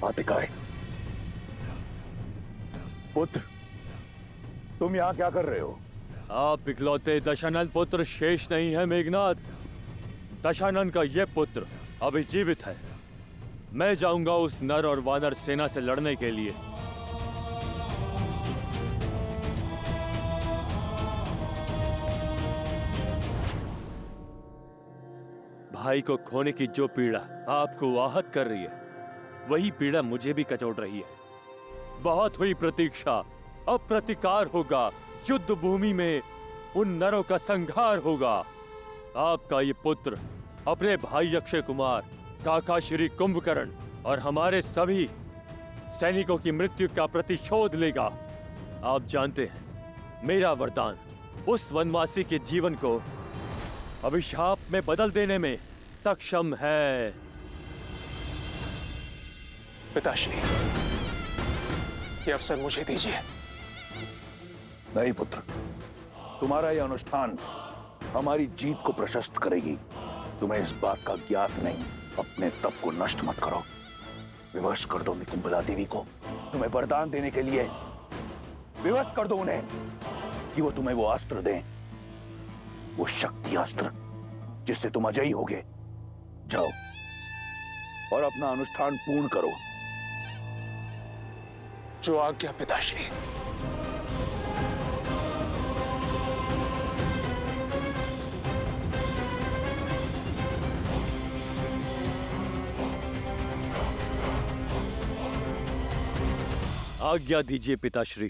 आतिकाय, पुत्र, तुम यहां क्या कर रहे हो?
आप इकलौते दशानन पुत्र शेष नहीं है मेघनाथ। दशानन का यह पुत्र अभी जीवित है। मैं जाऊंगा उस नर और वानर सेना से लड़ने के लिए। भाई को खोने की जो पीड़ा आपको आहत कर रही है, वही पीड़ा मुझे भी कचोट रही है। बहुत हुई प्रतीक्षा, अब प्रतिकार होगा। युद्ध भूमि में उन नरों का संहार होगा। आपका ये पुत्र अपने भाई अक्षय कुमार, काका श्री कुंभकर्ण और हमारे सभी सैनिकों की मृत्यु का प्रतिशोध लेगा। आप जानते हैं, मेरा वरदान उस वनवासी के जीवन को अभिशाप में बदल देने में सक्षम है।
पिताश्री, ये अवसर मुझे दीजिए। नहीं पुत्र, तुम्हारा यह अनुष्ठान हमारी जीत को प्रशस्त करेगी। तुम्हें इस बात का ज्ञात नहीं। अपने तप को नष्ट मत करो। विवश कर दो निकुंभला देवी को तुम्हें वरदान देने के लिए। विवश कर दो उन्हें कि वो तुम्हें वो अस्त्र दें, वो शक्ति अस्त्र जिससे तुम अजयी होगे। जाओ और अपना अनुष्ठान पूर्ण करो। जो आज्ञा पिताश्री।
आज्ञा दीजिए पिताश्री।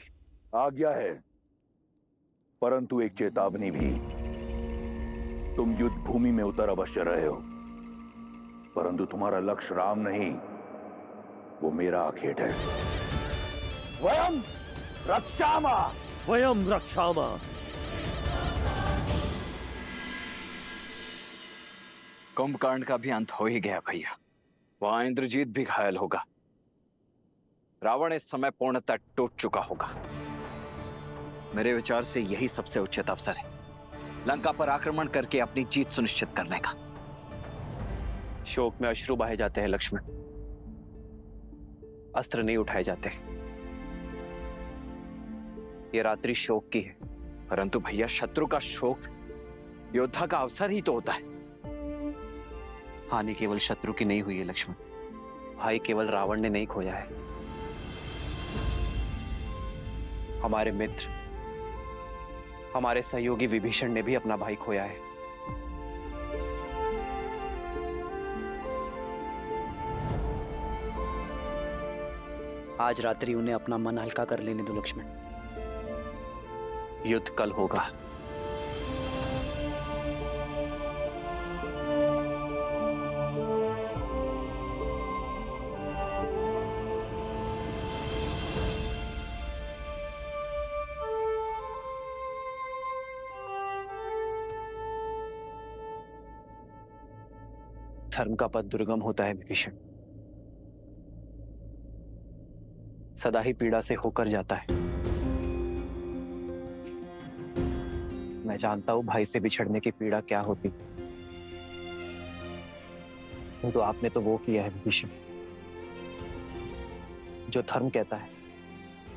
आज्ञा है, परंतु एक चेतावनी भी। तुम युद्ध भूमि में उतर अवश्य रहे हो, परंतु तुम्हारा लक्ष्य राम नहीं, वो मेरा आखेट है। वयम रक्षामा,
वयम रक्षामा।
कुंभकर्ण का भी अंत हो ही गया भैया। वहां इंद्रजीत भी घायल होगा। रावण इस समय पूर्णतः टूट चुका होगा। मेरे विचार से यही सबसे उचित अवसर है लंका पर आक्रमण करके अपनी जीत सुनिश्चित करने का।
शोक में अश्रु बहे जाते हैं लक्ष्मण, अस्त्र नहीं उठाए जाते। ये रात्रि शोक की है।
परंतु भैया, शत्रु का शोक योद्धा का अवसर ही तो होता है।
हानि केवल शत्रु की नहीं हुई है लक्ष्मण। भाई केवल रावण ने नहीं खोया है, हमारे मित्र, हमारे सहयोगी विभीषण ने भी अपना भाई खोया है। आज रात्रि उन्हें अपना मन हल्का कर लेने दो लक्ष्मण। युद्ध कल होगा। धर्म का पथ दुर्गम होता है विभीषण, सदा ही पीड़ा से होकर जाता है। मैं जानता हूं भाई से बिछड़ने की पीड़ा क्या होती, तो आपने तो वो किया है विभीषण जो धर्म कहता है।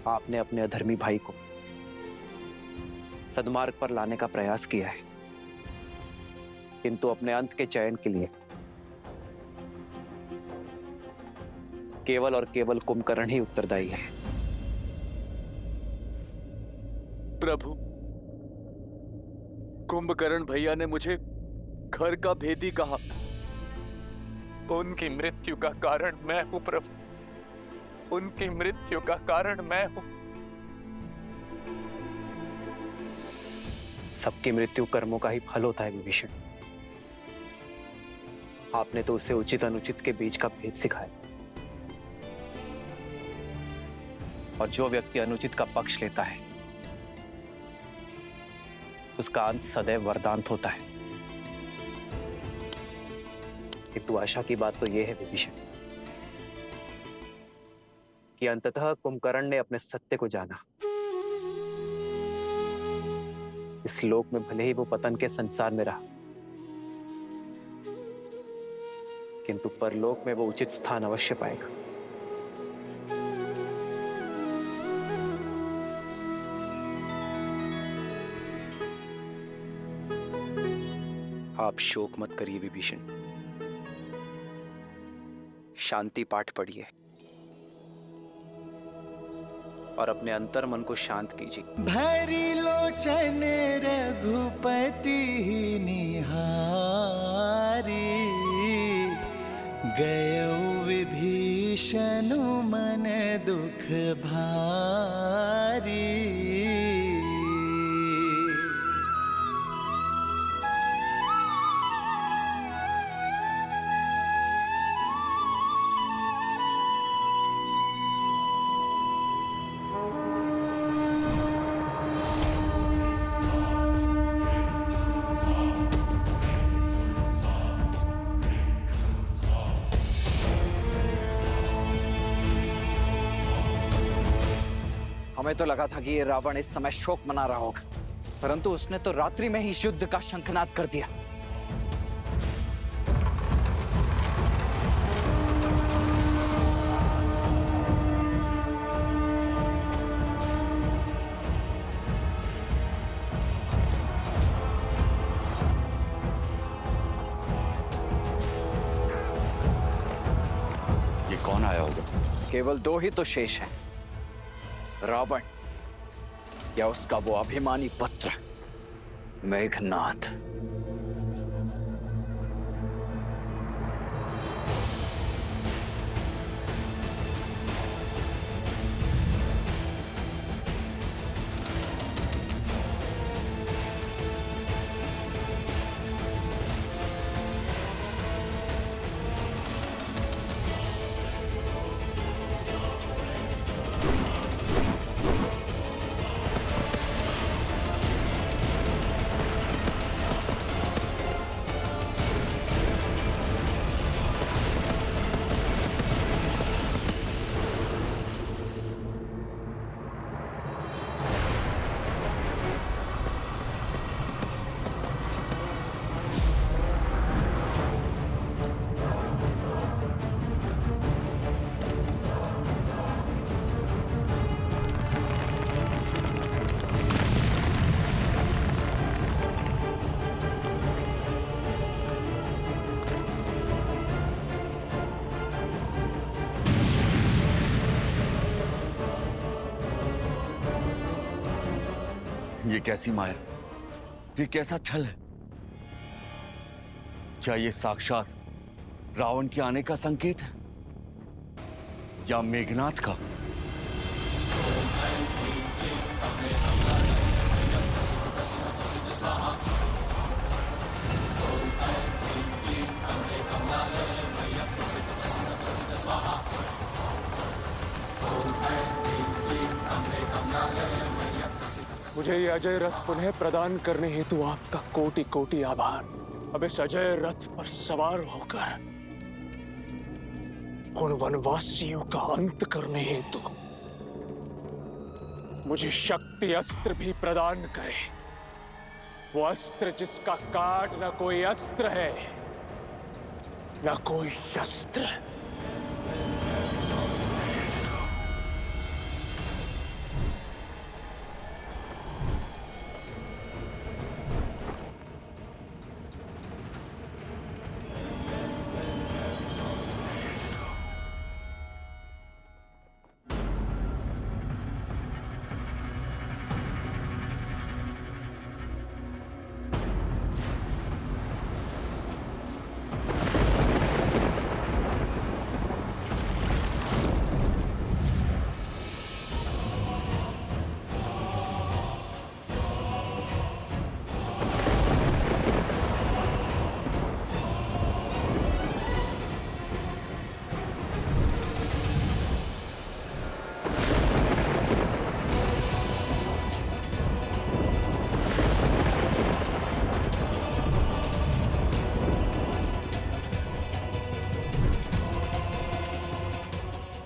आपने अपने अधर्मी भाई को सद्मार्ग पर लाने का प्रयास किया है, किंतु अपने अंत के चयन के लिए केवल और केवल कुंभकर्ण ही उत्तरदायी है।
प्रभु, कुंभकर्ण भैया ने मुझे घर का भेदी कहा। उनकी मृत्यु का कारण मैं हूं प्रभु, उनकी मृत्यु का कारण मैं हूं।
सबकी मृत्यु कर्मों का ही फल होता है विभीषण। आपने तो उसे उचित अनुचित के बीच का भेद सिखाया, और जो व्यक्ति अनुचित का पक्ष लेता है उसका अंत सदैव वरदांत होता है। किंतु आशा की बात तो यह है विभीषण कि अंततः कुंभकर्ण ने अपने सत्य को जाना। इस लोक में भले ही वो पतन के संसार में रहा, किंतु परलोक में वो उचित स्थान अवश्य पाएगा। आप शोक मत करिए विभीषण, शांति पाठ पढ़िए और अपने अंतर मन को शांत कीजिए।
भरी लोचन रघुपति निहारी, गयो विभीषण मन दुख भारी।
हमें तो लगा था कि ये रावण इस समय शोक मना रहा होगा, परंतु उसने तो रात्रि में ही इस युद्ध का शंखनाद कर दिया।
ये कौन आया होगा?
केवल दो ही तो शेष हैं, रावण या उसका वो अभिमानी पुत्र मेघनाथ।
ये कैसी माया, ये कैसा छल है? क्या ये साक्षात रावण के आने का संकेत है या मेघनाथ का?
मुझे ये अजय रथ पुनः प्रदान करने हेतु आपका कोटि कोटि आभार। अब इस अजय रथ पर सवार होकर उन वनवासियों का अंत करने हेतु मुझे शक्ति अस्त्र भी प्रदान करे। वो अस्त्र जिसका काट न कोई अस्त्र है न कोई शस्त्र।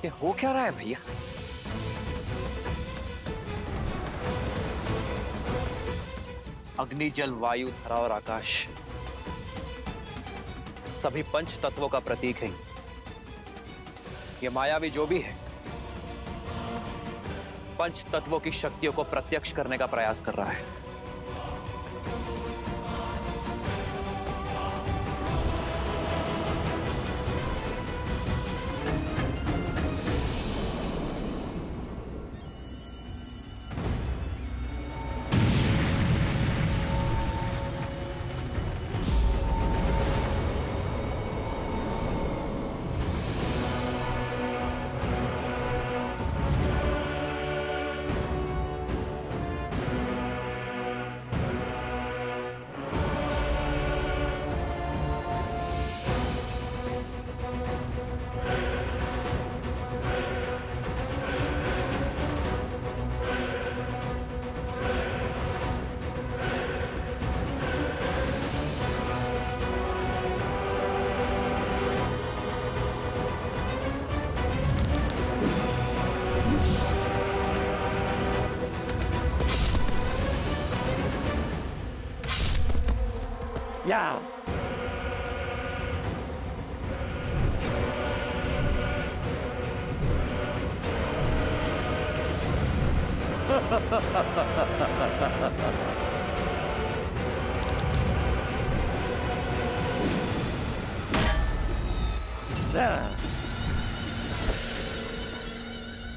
ये हो क्या रहा है भैया?
अग्नि, जल, वायु, धरा और आकाश सभी पंच तत्वों का प्रतीक है। ये मायावी जो भी है पंच तत्वों की शक्तियों को प्रत्यक्ष करने का प्रयास कर रहा है।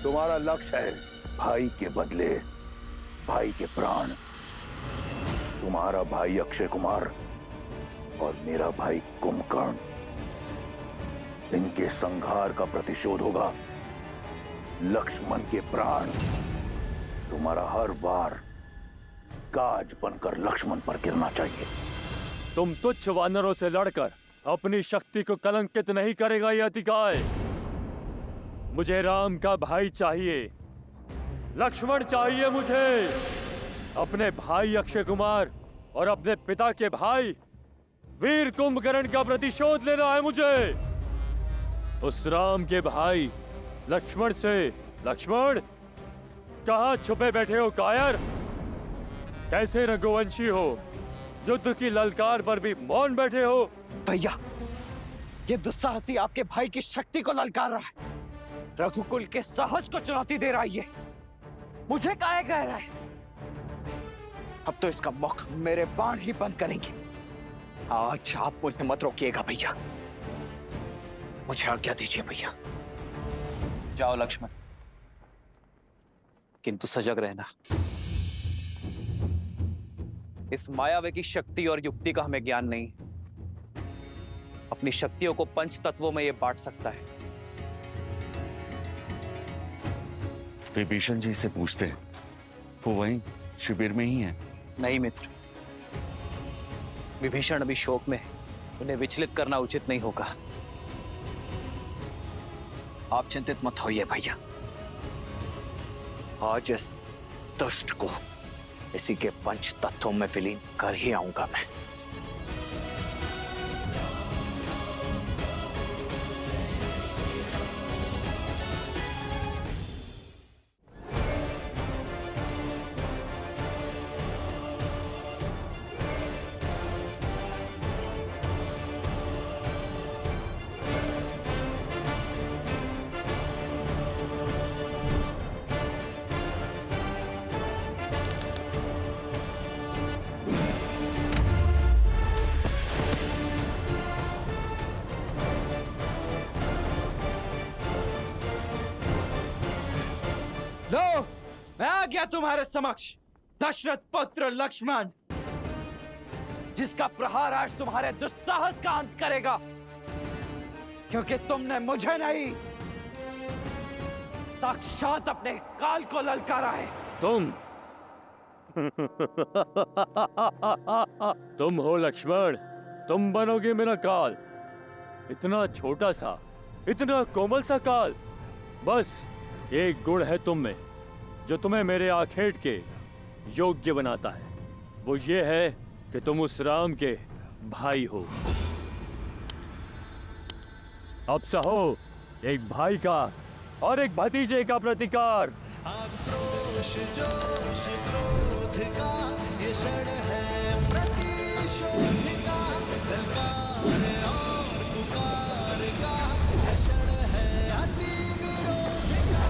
तुम्हारा लक्ष्य है भाई के बदले भाई के प्राण। तुम्हारा भाई अक्षय कुमार और मेरा भाई कुंभकर्ण, इनके संहार का प्रतिशोध होगा लक्ष्मण के प्राण। तुम्हारा हर वार गाज बनकर लक्ष्मण पर गिरना चाहिए।
तुम तुच्छ वानरों से लड़कर अपनी शक्ति को कलंकित नहीं करेगा ये अतिकाय। मुझे राम का भाई चाहिए, लक्ष्मण चाहिए मुझे। अपने भाई अक्षय कुमार और अपने पिता के भाई वीर कुंभकर्ण का प्रतिशोध लेना है मुझे। उस राम के भाई लक्ष्मण से। लक्ष्मण, कहां छुपे बैठे हो कायर? कैसे रघुवंशी हो, युद्ध की ललकार पर भी मौन बैठे हो?
भैया, ये दुस्साहसी आपके भाई की शक्ति को ललकार रहा है, रघुकुल के साहस को चुनौती दे रहा है। ये मुझे काहे कह रहा है? अब तो इसका मुख मेरे बाण ही बंद करेंगे। आज आप मुझे मत रोकिएगा भैया, मुझे आज्ञा दीजिए भैया।
जाओ लक्ष्मण, किंतु सजग रहना। इस मायावी की शक्ति और युक्ति का हमें ज्ञान नहीं। अपनी शक्तियों को पंच तत्वों में यह बांट सकता है।
विभीषण जी से पूछते हैं, वो वहीं शिविर में ही है।
नहीं मित्र, विभीषण अभी शोक में है, उन्हें विचलित करना उचित नहीं होगा।
आप चिंतित मत होइए भैया, आज इस दुष्ट को इसी के पंच तत्वों में विलीन कर ही आऊंगा मैं। लो, मैं आ गया तुम्हारे समक्ष, दशरथ पुत्र लक्ष्मण, जिसका प्रहार आज तुम्हारे दुस्साहस का अंत करेगा। क्योंकि तुमने मुझे नहीं, साक्षात अपने काल को ललकारा है।
तुम हो लक्ष्मण, तुम बनोगे मेरा काल। इतना छोटा सा, इतना कोमल सा काल। बस एक गुण है तुम में जो तुम्हें मेरे आखेट के योग्य बनाता है। वो ये है कि तुम उस राम के भाई हो। अब सहो एक भाई का और एक भतीजे का प्रतिकार।
आक्रोश जोश क्रोध का ये क्षण है प्रतिशोध का, ललकार और पुकार का ये क्षण है अति विरोध का।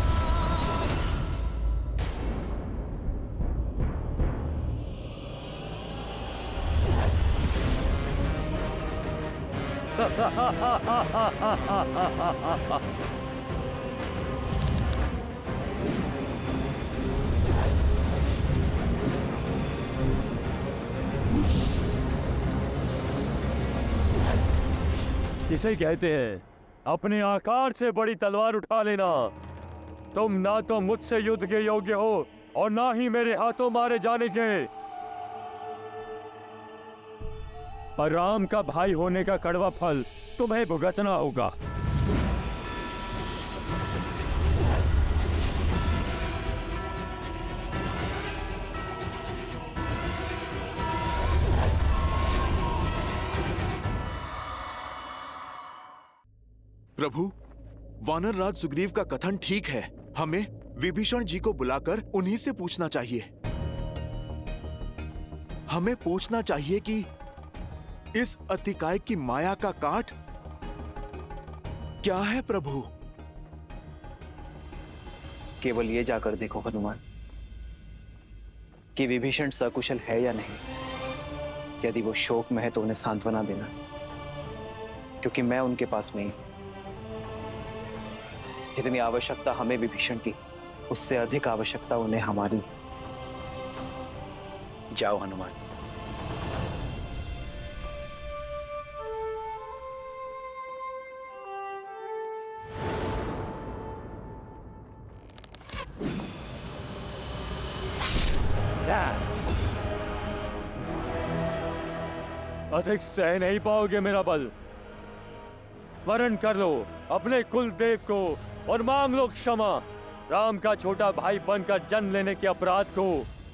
इसे कहते हैं अपने आकार से बड़ी तलवार उठा लेना। तुम ना तो मुझसे युद्ध के योग्य हो और ना ही मेरे हाथों मारे जाने के। पर राम का भाई होने का कड़वा फल तुम्हें भुगतना होगा।
प्रभु, वानर राज सुग्रीव का कथन ठीक है। हमें विभीषण जी को बुलाकर उन्हीं से पूछना चाहिए। हमें पूछना चाहिए कि इस अतिकाय की माया का काट क्या है प्रभु?
केवल ये जाकर देखो हनुमान कि विभीषण सकुशल है या नहीं। यदि वो शोक में है तो उन्हें सांत्वना देना, क्योंकि मैं उनके पास नहीं। जितनी आवश्यकता हमें विभीषण की, उससे अधिक आवश्यकता उन्हें हमारी। जाओ हनुमान।
अधिक सह नहीं पाओगे मेरा बल। स्मरण कर लो अपने कुल देव को और मांग लो क्षमा राम का छोटा भाई बनकर जन्म लेने के अपराध को।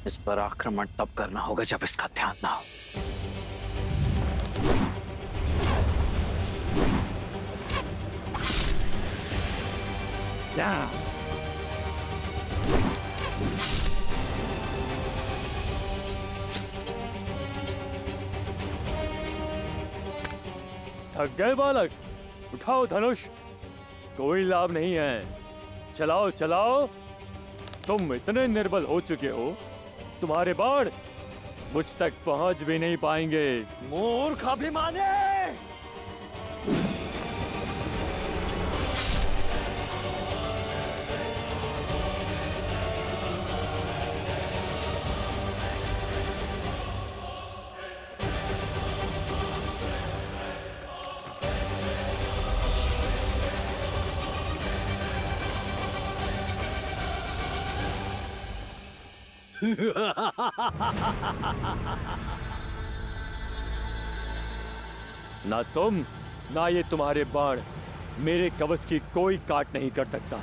इस पर आक्रमण तब करना होगा जब इसका ध्यान ना हो।
थक गए बालक? उठाओ धनुष, कोई लाभ नहीं है। चलाओ चलाओ, तुम इतने निर्बल हो चुके हो, तुम्हारे बाण मुझ तक पहुंच भी नहीं पाएंगे।
मूर्ख अभिमानी!
ना तुम ना ये तुम्हारे बाण मेरे कवच की कोई काट नहीं कर सकता।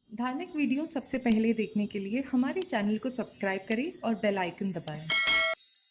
धार्मिक वीडियो सबसे पहले देखने के लिए हमारे चैनल को सब्सक्राइब करें और बेल आइकन दबाएं।